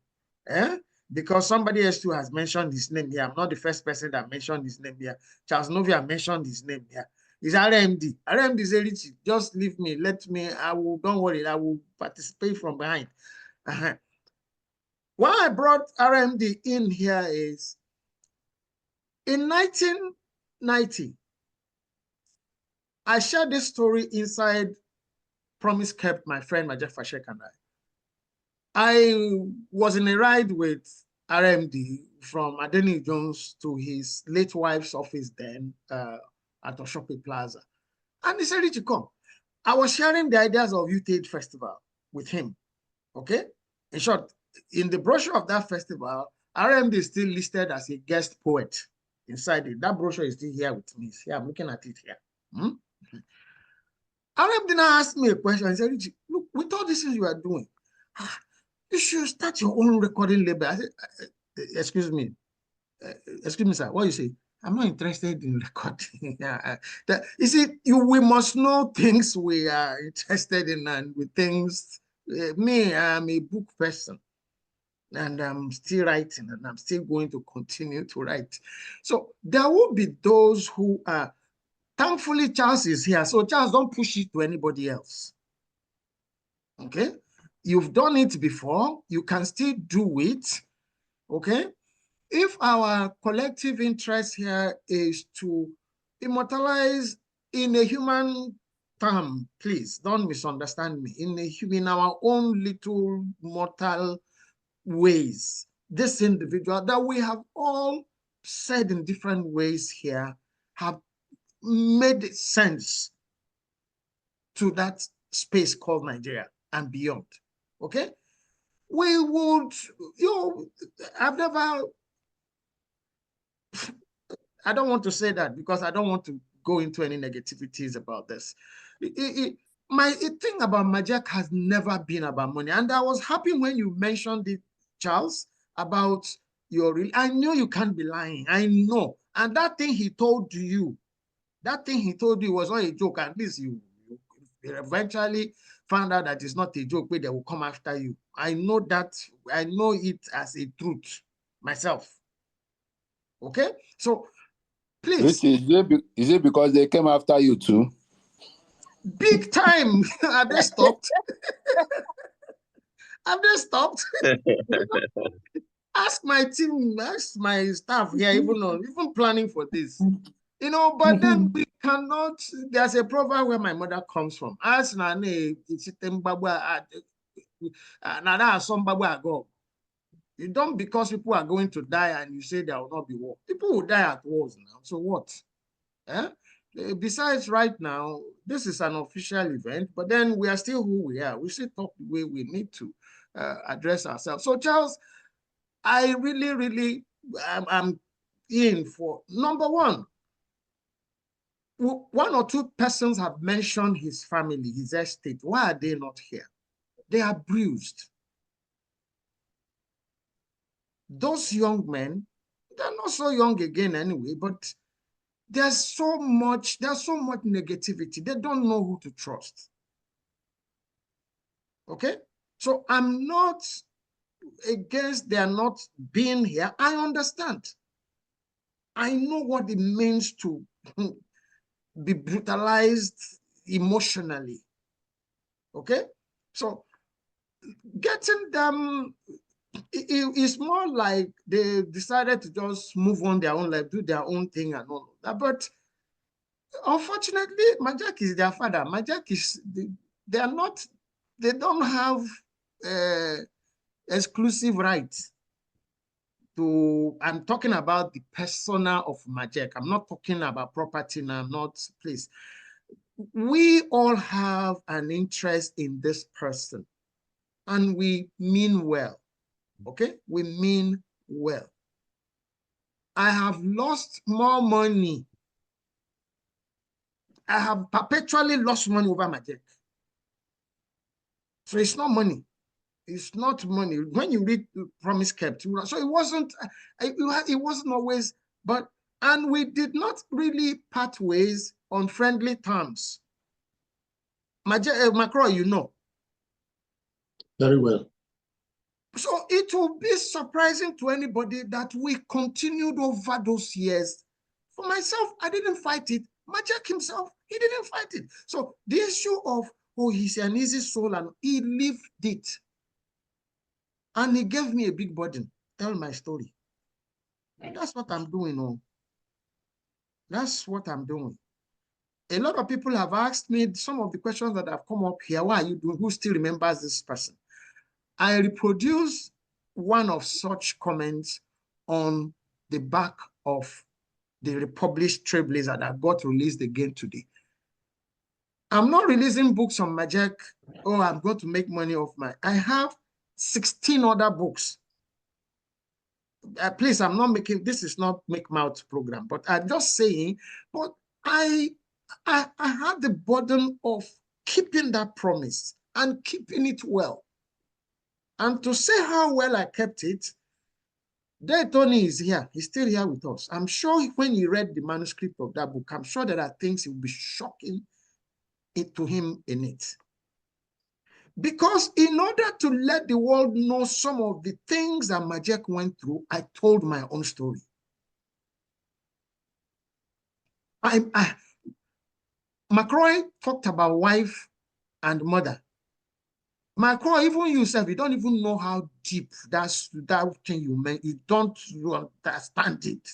Because somebody else too has mentioned his name here. I'm not the first person that mentioned his name here. Charles Novia mentioned his name here. He's RMD. RMD said, Richie, just leave me. Let me, don't worry, I will participate from behind. Why I brought RMD in here is, in 1990, I shared this story inside Promise Kept, my friend Majek Fashek and I was in a ride with RMD from Adeni Jones to his late wife's office then at Oshope Plaza. And he said, Richie, come. I was sharing the ideas of Youth Aid Festival with him. Okay? In short, in the brochure of that festival, RMD is still listed as a guest poet inside it. That brochure is still here with me. Yeah, I'm looking at it here. RMD now asked me a question. He said, Richie, look, with all these things you are doing, you should start your own recording label. I said, excuse me, sir, what you say? I'm not interested in recording. You see, we must know things we are interested in, and with things, me, I'm a book person, and I'm still writing, and I'm still going to continue to write. So there will be those who are, thankfully Charles is here, so Charles, don't push it to anybody else. Okay? You've done it before, you can still do it, okay? If our collective interest here is to immortalize in a human term, please don't misunderstand me, in our own little mortal ways, this individual that we have all said in different ways here have made sense to that space called Nigeria and beyond. Okay, we would, I've never, I don't want to say that because I don't want to go into any negativities about this. My thing about Majek has never been about money. And I was happy when you mentioned it, Charles, about I knew you can't be lying. I know. And that thing he told you was not a joke. At least you eventually found out that it's not a joke, but they will come after you. I know that. I know it as a truth myself. Okay? So, please. Is it because they came after you too? Big time. Have they stopped? Have they stopped? Ask my team, ask my staff here, even planning for this. But then we cannot, there's a proverb where my mother comes from. Ask Nane, you don't, because people are going to die and you say there will not be war. People will die at wars now. So what? Besides, right now, this is an official event, but then we are still who we are. We still talk the way we need to address ourselves. So, Charles, I really, I'm in for number one. One or two persons have mentioned his family, his estate. Why are they not here? They are bruised. those young men, they're not so young again anyway, but there's so much negativity. They don't know who to trust. Okay? So I'm not against their not being here. I understand. I know what it means to be brutalized emotionally. Okay? So getting them, it's more like they decided to just move on their own life, do their own thing and all of that. But unfortunately, Majek is their father. Majek is, they don't have exclusive rights to, I'm talking about the persona of Majek. I'm not talking about property now, not, please. We all have an interest in this person and we mean well, okay? We mean well. I have lost more money. I have perpetually lost money over Majek. So it's not money. It's not money. When you read Promise Kept, so it wasn't always, but, and we did not really part ways on friendly terms. Macron, you know. Very well. So it will be surprising to anybody that we continued over those years. For myself, I didn't fight it. Majek himself, he didn't fight it. So the issue of, oh, he's an easy soul, and he lived it. And he gave me a big burden. Tell my story. And that's what I'm doing. Oh. That's what I'm doing. A lot of people have asked me some of the questions that have come up here. What are you doing? Who still remembers this person? I reproduce one of such comments on the back of the republished Trailblazer that got released again today. I'm not releasing books on Majek. Oh, I'm going to make money off my. I have 16 other books. Please, I'm not making, this is not make mouth program, but I'm just saying, but I had the burden of keeping that promise and keeping it well. And to say how well I kept it, there Tony is here. He's still here with us. I'm sure when he read the manuscript of that book, I'm sure there are things he will be shocking to him in it. Because in order to let the world know some of the things that Majek went through, I told my own story. McCroy talked about wife and mother. McCroy, even yourself, you don't even know how deep that thing you meant. You don't understand it.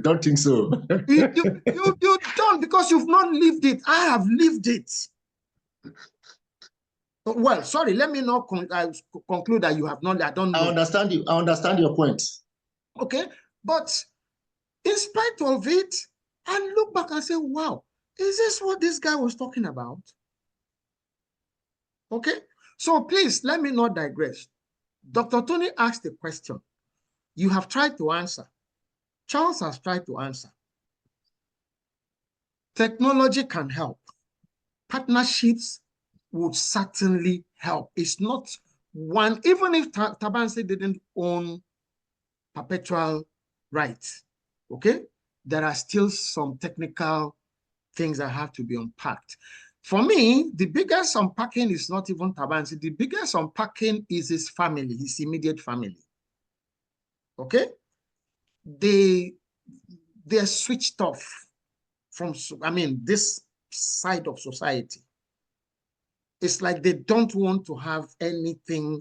Don't think so. you don't, because you've not lived it. I have lived it. Well, sorry, let me not conclude that you have not. I don't know. I understand you. I understand your point. Okay, but in spite of it, I look back and say, wow, is this what this guy was talking about? Okay, so please let me not digress. Dr. Tony asked a question. You have tried to answer. Charles has tried to answer. Technology can help. Partnerships would certainly help. It's not one, even if Tabansi didn't own perpetual rights, okay? There are still some technical things that have to be unpacked. For me, the biggest unpacking is not even Tabansi. The biggest unpacking is his family, his immediate family, okay? They're switched off from, this side of society. It's like they don't want to have anything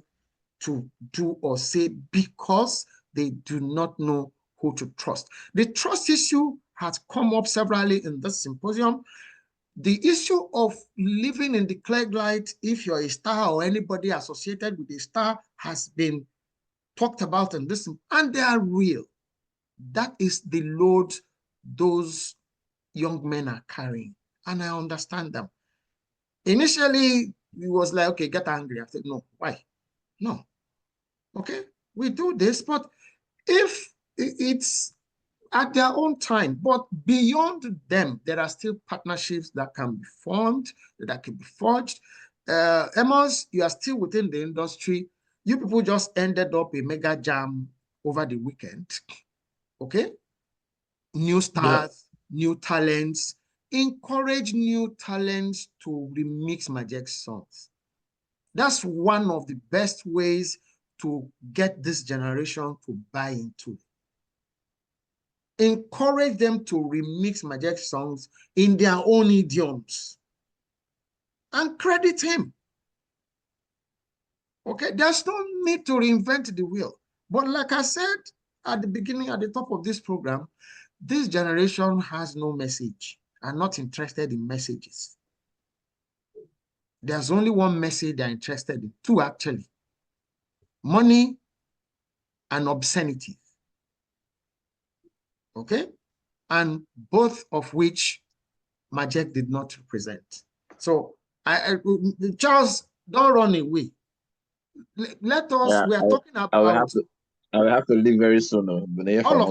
to do or say because they do not know who to trust. The trust issue has come up severally in this symposium. The issue of living in the clear light, if you're a star or anybody associated with a star, has been talked about in this, and they are real. That is the load those young men are carrying, and I understand them. Initially, it was like, okay, get angry. I said, no, why? No. Okay, we do this, but if it's at their own time, but beyond them, there are still partnerships that can be formed, that can be forged. Amos, you are still within the industry. You people just ended up a mega jam over the weekend. Okay? New stars, new talents. Encourage new talents to remix Majek's songs. That's one of the best ways to get this generation to buy into it. Encourage them to remix Majek's songs in their own idioms and credit him. Okay, there's no need to reinvent the wheel. But like I said at the beginning, at the top of this program, this generation has no message and not interested in messages. There's only one message they're interested in, two actually: money and obscenity. Okay, and both of which Majek did not represent. So Charles, don't run away. Let us, we are talking about. I will have to leave very soon. All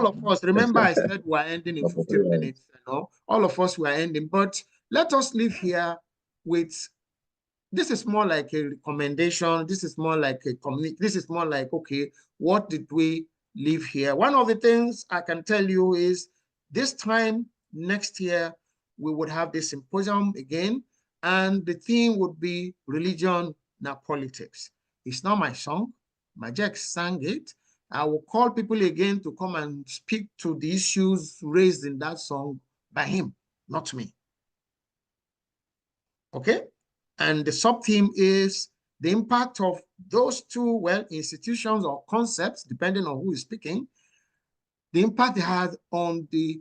of us. Remember, I said we're ending in 15 minutes. You know, all of us were ending. But let us leave here with. This is more like a recommendation. This is more like a community. This is more like, okay, what did we leave here? One of the things I can tell you is this time next year we would have this symposium again, and the theme would be religion, not politics. It's not my song. Majek sang it. I will call people again to come and speak to the issues raised in that song by him, not me. Okay? And the sub-theme is the impact of those two, well, institutions or concepts, depending on who is speaking, the impact it has on the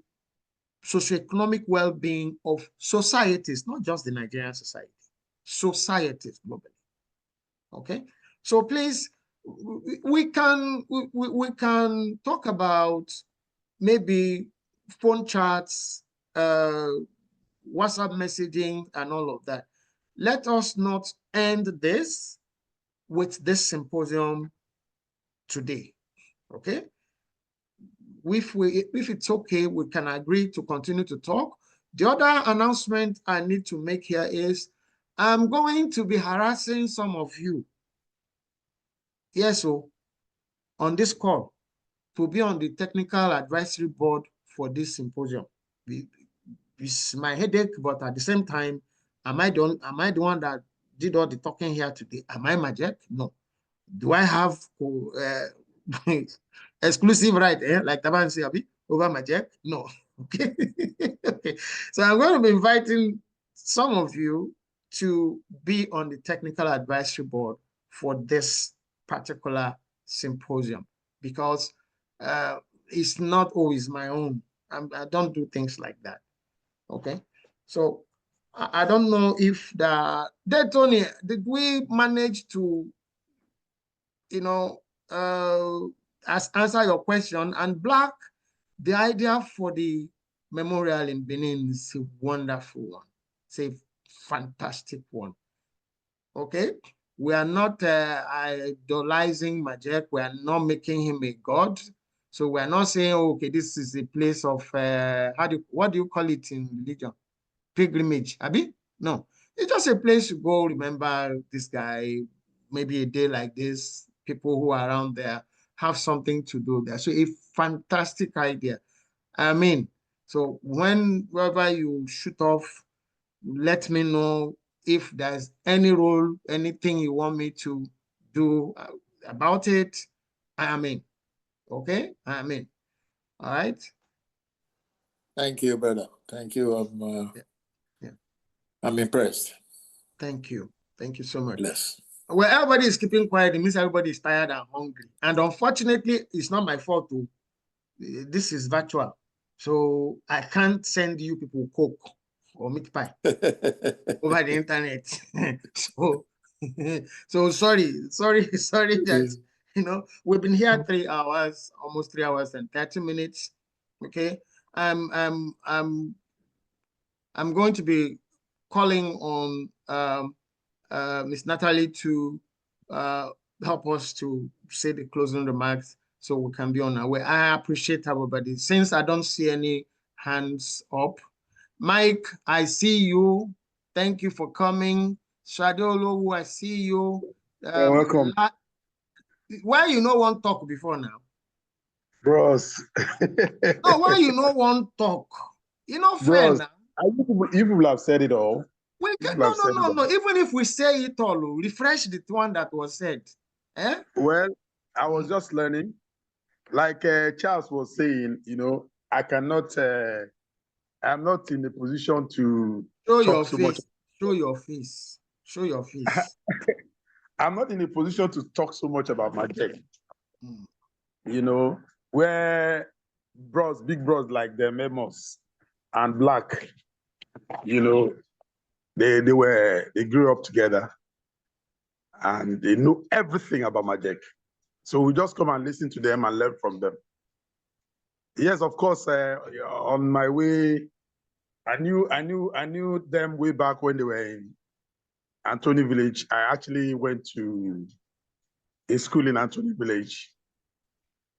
socioeconomic well-being of societies, not just the Nigerian society, societies globally. Okay? So please, we can talk about maybe phone chats, WhatsApp messaging, and all of that. Let us not end this with this symposium today. Okay? If it's okay, we can agree to continue to talk. The other announcement I need to make here is I'm going to be harassing some of you. Yes, so on this call to be on the technical advisory board for this symposium. It's my headache, but at the same time, am I the one that did all the talking here today? Am I Majek? No. Do I have exclusive right, like Taban Siabi, over Majek? No. Okay. Okay. So I'm going to be inviting some of you to be on the technical advisory board for this particular symposium, because it's not always my own. I don't do things like that. Okay. So I don't know if Tony, did we manage to, you know, answer your question? And Black, the idea for the memorial in Benin is a wonderful one. It's a fantastic one. Okay. We are not idolizing Majek. We are not making him a god. So we are not saying, oh, okay, this is a place of, what do you call it in religion? Pilgrimage, Abi? No, it's just a place to go remember this guy, maybe a day like this, people who are around there have something to do there. So a fantastic idea. I mean, so whenever you shoot off, let me know if there's any role, anything you want me to do about it. I mean, okay? I mean, all right? Thank you, brother. Thank you. I'm impressed. Thank you. Thank you so much. Bless. Well, everybody is keeping quiet. It means everybody is tired and hungry. And unfortunately, it's not my fault too. This is virtual. So I can't send you people Coke or meat pie over the internet. so sorry that, you know, we've been here 3 hours, almost 3 hours and 30 minutes. Okay. I'm going to be calling on Ms. Natalie to help us to say the closing remarks so we can be on our way. I appreciate everybody. Since I don't see any hands up, Mike, I see you. Thank you for coming. Shadolo, I see you. You're welcome. Why you no one talk before now? Bros. No, why you no one talk? You know, fair Bros, now. you people have said it all. We can, People have said it all. no. Even if we say it all, refresh the one that was said. Eh? Well, I was just learning. Like Charles was saying, you know, I cannot, I'm not in a position to Show talk your so face. much. Show your face. Show your face. I'm not in a position to talk so much about Majek. Mm. You know, where bros, big bros like the Memos and Black, you know, they grew up together and they know everything about Majek. So we just come and listen to them and learn from them. Yes, of course, on my way, I knew them way back when they were in Anthony Village. I actually went to a school in Anthony Village.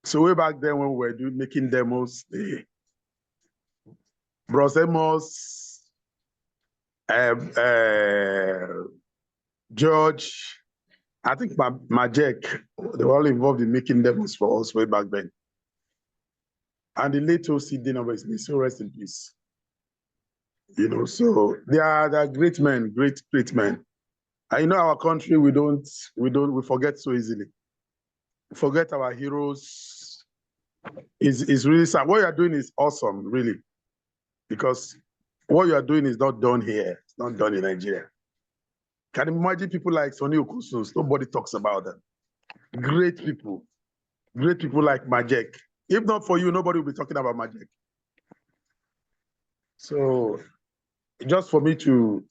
So way back then when we were making demos, Bros Amos, George, I think Majek, they were all involved in making demos for us way back then. And the late OC Dinner, so rest in peace. You know, so they are great men, great men. And you know, our country, we forget so easily. We forget our heroes. It's really sad. What you are doing is awesome, really, because what you are doing is not done here. It's not done in Nigeria. Can you imagine people like Sonny Okusus? Nobody talks about them. Great people like Majek. If not for you, nobody will be talking about Majek. So just for me to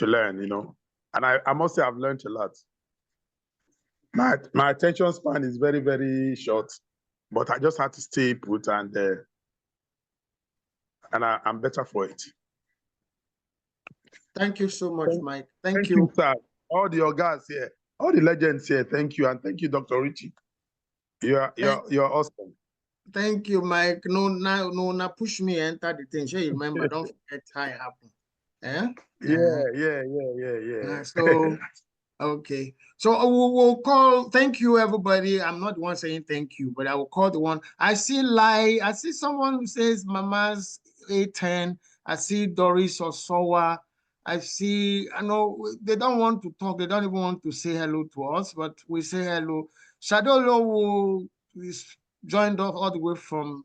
learn, you know, and I must say I've learned a lot. My attention span is very, very short, but I just had to stay put and I'm better for it. Thank you so much, Mike. Thank you. Sir. All the guys here, all the legends here. Thank you, and thank you, Dr. Richie. You're awesome. Thank you, Mike. No, push me enter the thing. Sure, you remember, don't forget how it happened. Yeah. So, okay. So we'll call, thank you, everybody. I'm not the one saying thank you, but I will call the one. I see someone who says Mama's A10. I see Doris Osowa. I know they don't want to talk. They don't even want to say hello to us, but we say hello. Shadolo is joined us all the way from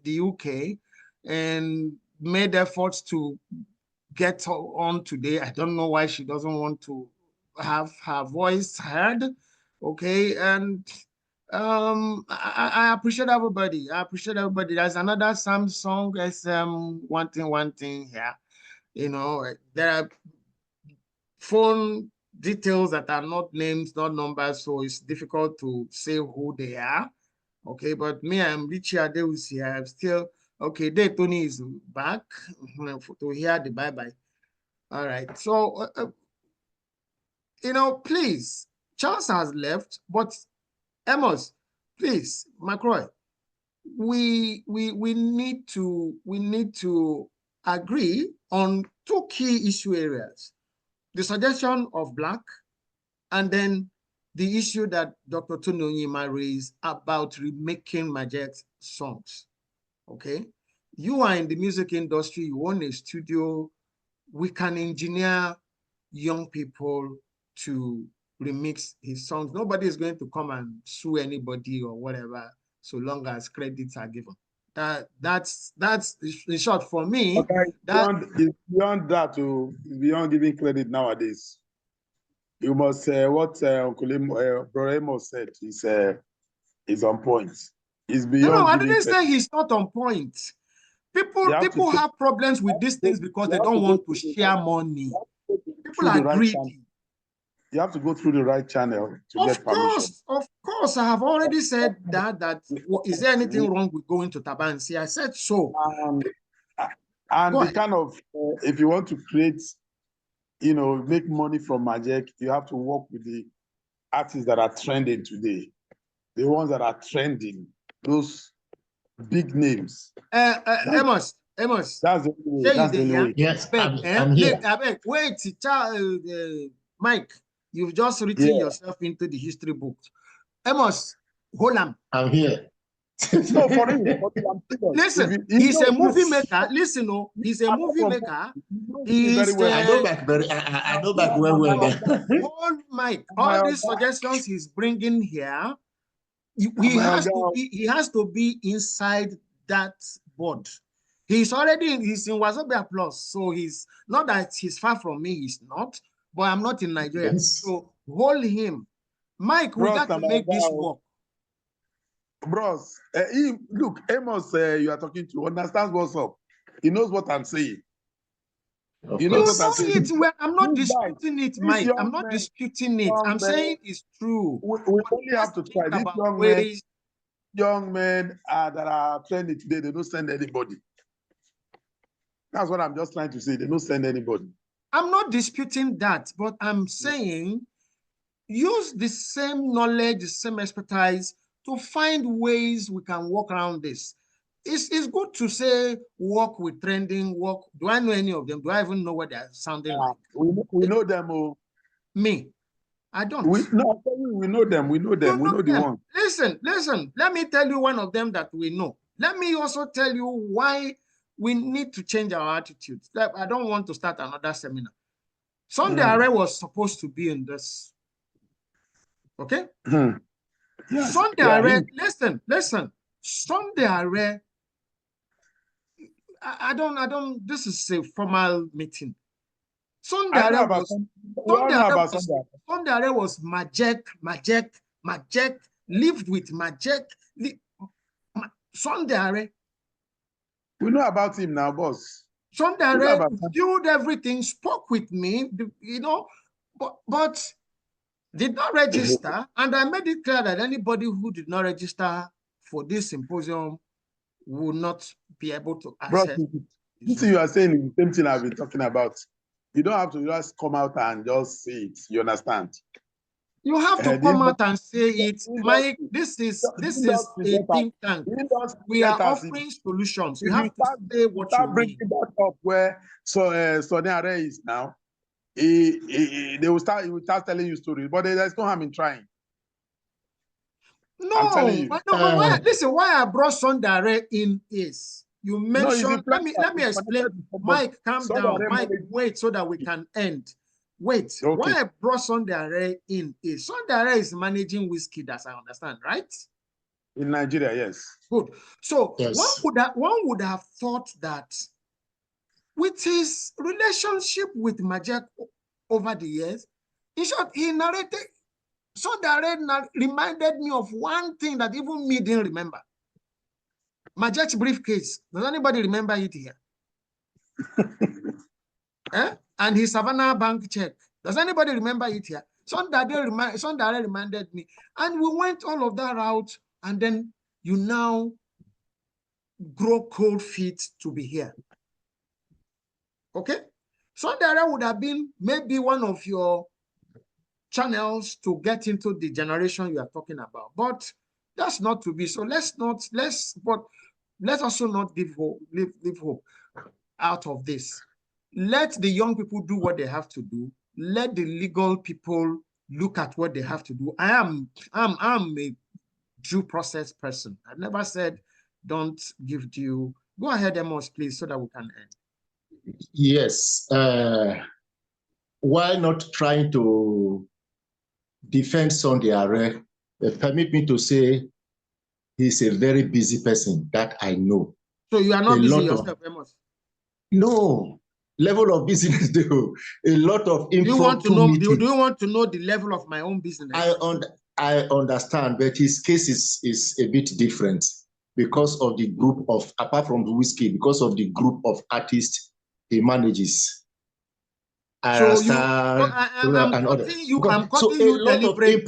the UK and made efforts to get on today. I don't know why she doesn't want to have her voice heard. Okay, and I appreciate everybody. There's another Samsung SM one thing here. You know, there are phone details that are not names, not numbers, so it's difficult to say who they are. Okay, but me, I'm Richie Adewusi. I'm still okay. There, Tony is back to hear the bye-bye. All right. So, you know, please, Charles has left, but Amos, please, McCroy, we need to agree on two key issue areas: the suggestion of Black, and then the issue that Dr. Tony Onyima raised about remaking Majek's songs. Okay, you are in the music industry. You own a studio. We can engineer young people to remix his songs. Nobody is going to come and sue anybody or whatever, so long as credits are given. That's in short for me. Okay, beyond that, beyond giving credit nowadays. You must say what Uncle Brahimo said is on point. It's beyond. No, I didn't say he's not on point. People have problems with these things because they don't want to share money. People are greedy. You have to go through the right channel to get permission. Of course, I have already said that. Is there anything wrong with going to Tabansi? I said so. And the kind of, if you want to create, you know, make money from Majek, you have to work with the artists that are trending today. The ones that are trending, those big names. Amos. That's the way. That's the way. Yes, I'm here. Wait, Mike, you've just written yourself into the history book. Amos, hold on. I'm here. No, for him. I'm Listen, he's a movie maker. Listen, no, he's a movie maker. He's well. I know back very. I know back well. All Mike, all these suggestions he's bringing here, he has to be inside that board. He's in Wazobia Plus, so he's not that he's far from me. He's not, but I'm not in Nigeria. Yes. So hold him, Mike. We got to make this work. Bros, look, Amos, you are talking to understands what's up. He knows what I'm saying. You know what I'm saying? I'm not disputing it, Mike. I'm not disputing it. I'm saying it's true. We only have to try. These young men that are trending today, they don't send anybody. That's what I'm just trying to say. They don't send anybody. I'm not disputing that, but I'm saying use the same knowledge, the same expertise to find ways we can work around this. It's good to say work with trending, work. Do I know any of them? Do I even know what they're sounding like? We know them all. Me, I don't. We know them. We know them. We know the one. Listen. Let me tell you one of them that we know. Let me also tell you why we need to change our attitude. I don't want to start another seminar. Sunday Are was supposed to be in this. Okay? Yeah. Sunday Are, listen. Sunday Are, I don't, this is a formal meeting. Sunday Are was Majek, lived with Majek. Sunday Are. We know about him now, boss. Sunday Are viewed everything, spoke with me, you know, but did not register. And I made it clear that anybody who did not register for this symposium will not be able to access. Bro, this you are saying is the same thing I've been talking about. You don't have to just come out and just say it. You understand? You have to come out and say it, Mike. This is a think tank. We are offering solutions. You have to say what you mean. That up where Sunday Are is now. He will start telling you stories, but there's no harm in trying. No, but listen, why I brought Sunday Are in is you mentioned. Let me explain. Mike, calm down. Mike, wait so that we can end. Wait, okay. Why I brought Sunday Are in is Sunday Are is managing whiskey, as I understand, right? In Nigeria, yes. Good. So yes. One would have thought that with his relationship with Majek over the years, in short, he narrated. Sunday Are reminded me of one thing that even me didn't remember. Majek's briefcase. Does anybody remember it here? And his Savannah bank check. Does anybody remember it here? Sunday Are reminded me. And we went all of that route, and then you now grow cold feet to be here. Okay? Sunday Are would have been maybe one of your channels to get into the generation you are talking about. But that's not to be. So let's also not give hope out of this. Let the young people do what they have to do. Let the legal people look at what they have to do. I'm a due process person. I've never said don't give due. Go ahead, Amos, please, so that we can end. Yes. While not trying to defend Sunday Are, permit me to say he's a very busy person that I know. So you are not busy yourself, Amos? No. Level of business, though. A lot of impromptu meetings. Do you want to know the level of my own business? I understand, but his case is a bit different because of the group of, apart from the whiskey, because of the group of artists he manages. I understand. I'm cutting you deliberately.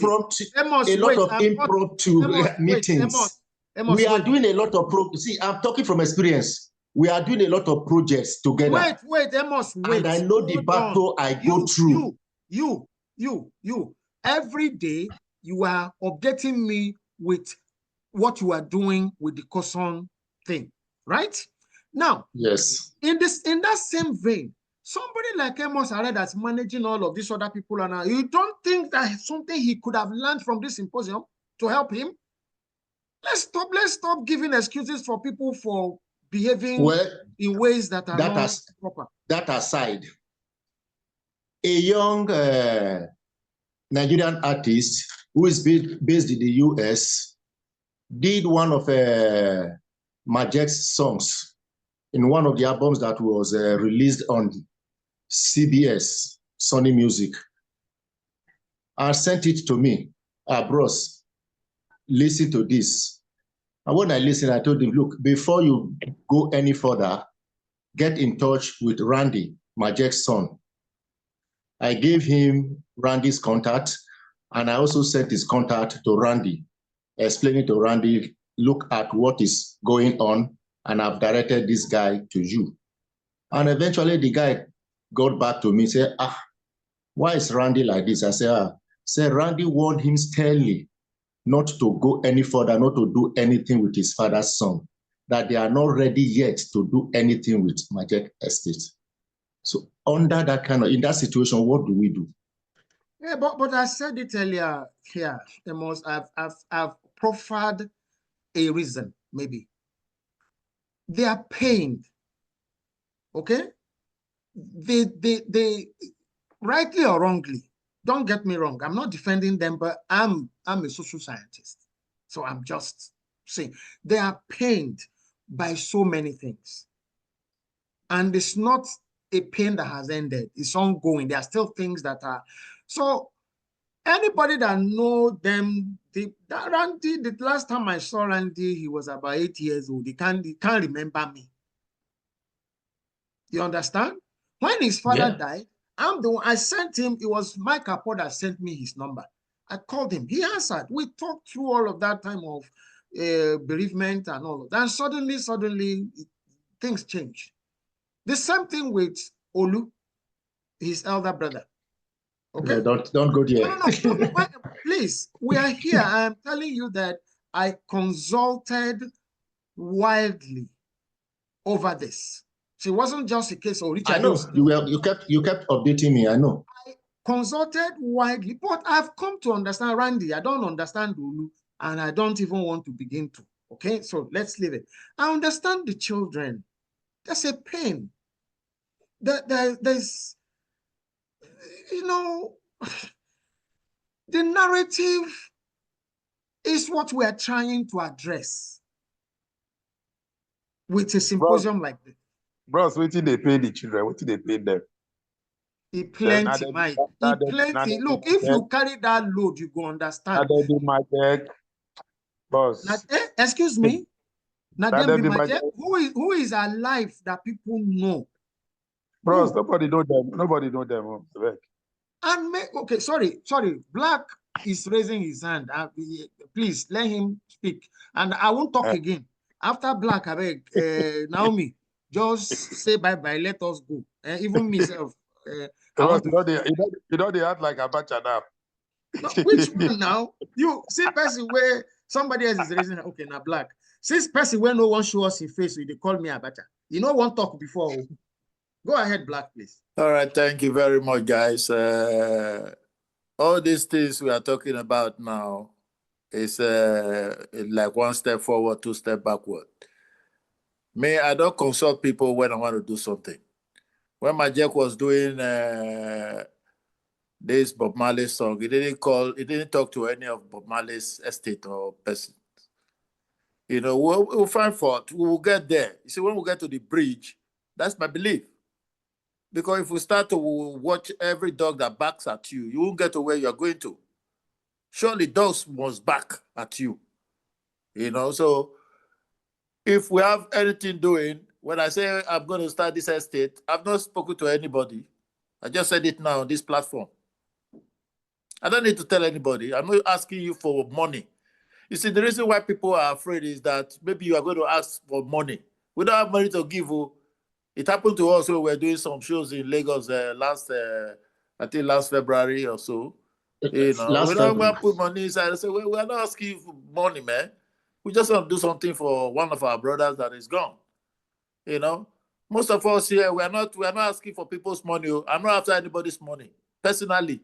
A lot of impromptu meetings. We are doing a lot of see, I'm talking from experience. We are doing a lot of projects together. Wait, Amos, wait. And I know the battle I go through. You. Every day, you are updating me with what you are doing with the COSON thing, right? Now, yes. In that same vein, somebody like Amos Are that's managing all of these other people, and you don't think that something he could have learned from this symposium to help him. Let's stop giving excuses for people for behaving in ways that are not proper. That aside, a young Nigerian artist who is based in the US did one of Majek's songs in one of the albums that was released on CBS, Sony Music, and sent it to me. Bros, listen to this. And when I listened, I told him, look, before you go any further, get in touch with Randy, Majek's son. I gave him Randy's contact, and I also sent his contact to Randy, explaining to Randy, look at what is going on, and I've directed this guy to you. And eventually the guy got back to me, said, why is Randy like this? I said, Randy warned him sternly not to go any further, not to do anything with his father's son, that they are not ready yet to do anything with Majek Estate. So under that in that situation, what do we do? Yeah, but I said it earlier here, Amos, I've proffered a reason, maybe. They are pained, okay? They rightly or wrongly, don't get me wrong, I'm not defending them, but I'm a social scientist. So I'm just saying, they are pained by so many things. And it's not a pain that has ended, it's ongoing. There are still things that are, so anybody that know them, Randy, the last time I saw Randy, he was about 8 years old. He can't remember me. You understand? When his father died, I'm the one, I sent him, it was Mike Apo that sent me his number. I called him, he answered. We talked through all of that time of bereavement and all of that. And suddenly, things changed. The same thing with Olu, his elder brother. Okay, no, don't go there. No, please. We are here. I am telling you that I consulted widely over this. So it wasn't just a case of Richie Adewusi. I know you kept updating me. I know. I consulted widely, but I've come to understand Randy. I don't understand Olu, and I don't even want to begin to. Okay, so let's leave it. I understand the children. There's a pain. There's, you know, the narrative is what we are trying to address with a symposium like this. Bros, what did they pay the children? What did they pay them? Plenty, Mike. Plenty. Look, if you carry that load, you go understand. Boss. Excuse me. Who is alive that people know? Bros, nobody know them. Nobody know them. And okay, sorry. Black is raising his hand. Please let him speak. And I won't talk again. After Black, I beg, Naomi, just say bye-bye. Let us go. Even myself. You know they act like Abacha now. No, which one now? You see person where somebody else is raising. Okay, now Black. Since person where no one show us his face, so they call me Abacha. You know one talk before. Go ahead, Black, please. All right, thank you very much, guys. All these things we are talking about now is like one step forward, two steps backward. I don't consult people when I want to do something. When Majek was doing this Bob Marley song, he didn't talk to any of Bob Marley's estate or person. You know, we'll find fault. We will get there. You see, when we get to the bridge, that's my belief. Because if we start to watch every dog that barks at you, you won't get to where you're going to. Surely dogs must bark at you. You know, so if we have anything doing, when I say I'm going to start this estate, I've not spoken to anybody. I just said it now on this platform. I don't need to tell anybody. I'm not asking you for money. You see, the reason why people are afraid is that maybe you are going to ask for money. We don't have money to give you. It happened to us when we were doing some shows in Lagos last February or so. You know, we don't want to put money inside. So we are not asking you for money, man. We just want to do something for one of our brothers that is gone. You know, most of us here, we are not asking for people's money. I'm not after anybody's money personally.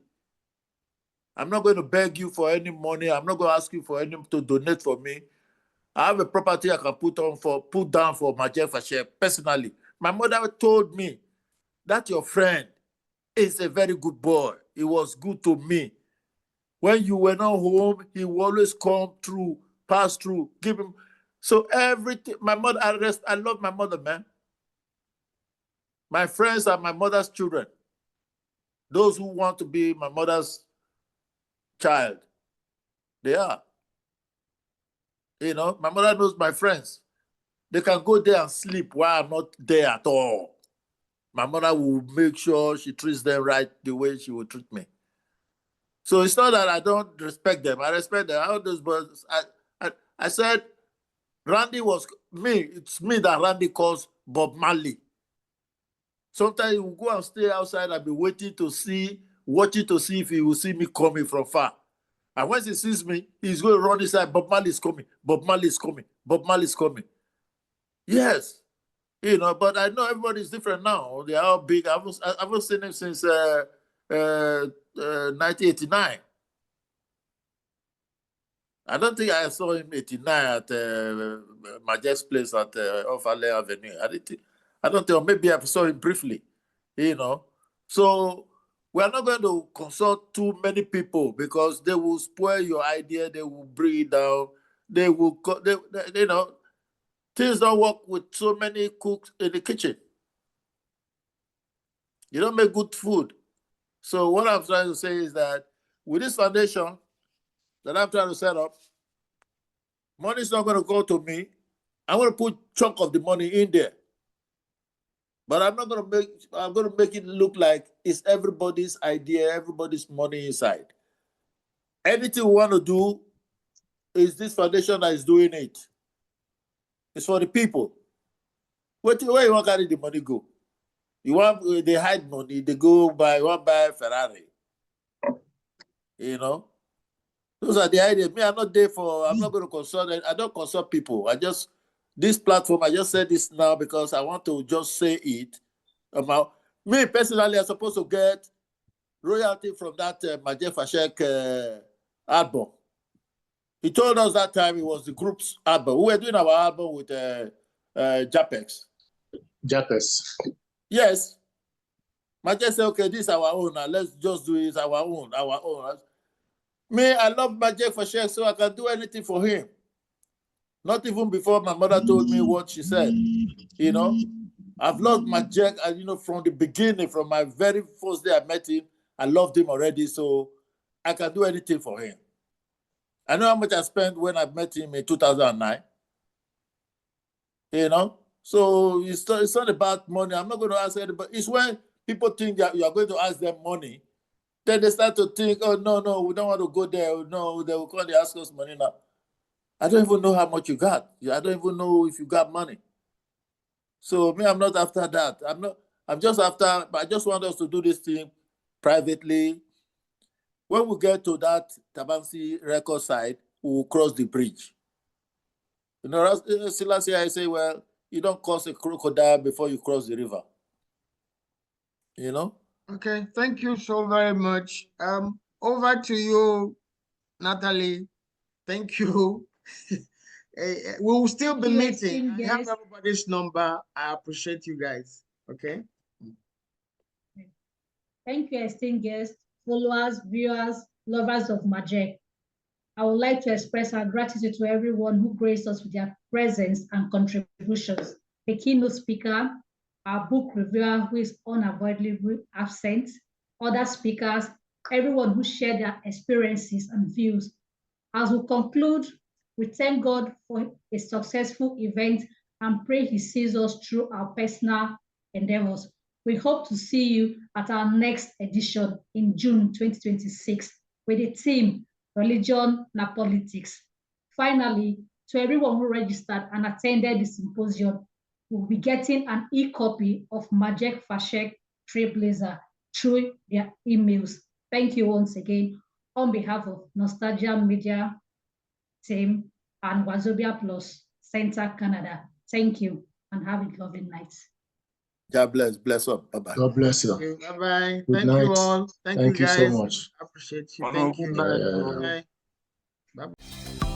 I'm not going to beg you for any money. I'm not going to ask you for any to donate for me. I have a property I can put down for Majek Fashek personally. My mother told me that your friend is a very good boy. He was good to me. When you were not home, he will always come through, pass through, give him. So everything, my mother, I love my mother, man. My friends are my mother's children. Those who want to be my mother's child, they are. You know, my mother knows my friends. They can go there and sleep while I'm not there at all. My mother will make sure she treats them right the way she would treat me. So it's not that I don't respect them. I respect them. All those boys. I said, Randy was me. It's me that Randy calls Bob Marley. Sometimes he will go and stay outside and be watching to see if he will see me coming from far. And once he sees me, he's going to run inside. Bob Marley is coming. Bob Marley is coming. Bob Marley is coming. Yes. You know, but I know everybody's different now. They are all big. I haven't seen him since 1989. I don't think I saw him 89 at Majek's place at off Ale Avenue. I don't think, or maybe I saw him briefly, you know. So we are not going to consult too many people because they will spoil your idea. They will bring it down. They will, you know, things don't work with so many cooks in the kitchen. You don't make good food. So what I'm trying to say is that with this foundation that I'm trying to set up, money is not going to go to me. I'm going to put chunk of the money in there. But I'm going to make it look like it's everybody's idea, everybody's money inside. Anything we want to do is this foundation that is doing it. It's for the people. Where you want to carry the money go? They hide money, they go buy a Ferrari. You know? Those are the ideas. Me, I'm not going to consult. I don't consult people. This platform, I just said this now because I want to just say it. Me, personally, I'm supposed to get royalty from that Majek Fashek album. He told us that time it was the group's album. We were doing our album with Japex. Japex. Yes. Majek said, okay, this is our own. Now let's just do it our own. Me, I love Majek Fashek, so I can do anything for him. Not even before my mother told me what she said. You know, I've loved Majek, and you know, from the beginning, from my very first day I met him, I loved him already, so I can do anything for him. I know how much I spent when I met him in 2009. You know, so it's not about money. I'm not going to ask anybody. It's when people think that you are going to ask them money, then they start to think, oh, no, we don't want to go there. No, they will come and ask us money now. I don't even know how much you got. I don't even know if you got money. So me, I'm not after that. I'm just after, but I just want us to do this thing privately. When we get to that Tabansi record side, we will cross the bridge. You know, Selassie, I say, well, you don't cross a crocodile before you cross the river. You know? Okay, thank you so very much. Over to you, Natalie. Thank you. We will still be meeting. I have everybody's number. I appreciate you guys. Okay. Thank you, esteemed guests, followers, viewers, lovers of Majek. I would like to express our gratitude to everyone who graced us with their presence and contributions. The keynote speaker, our book reviewer who is unavoidably absent, other speakers, everyone who shared their experiences and views. As we conclude, we thank God for a successful event and pray He sees us through our personal endeavors. We hope to see you at our next edition in June 2026 with the theme Religion and Politics. Finally, to everyone who registered and attended the symposium, we'll be getting an e-copy of Majek Fashek TRAILBLAZER through their emails. Thank you once again on behalf of Nostalgia Media team and Wazobia Plus Center Canada. Thank you and have a lovely night. God bless. Bless up. Bye-bye. God bless you. Bye-bye. Good Thank night. you all. Thank you so guys. much. Appreciate you. Oh, Thank good you. night. Yeah. Bye. Bye.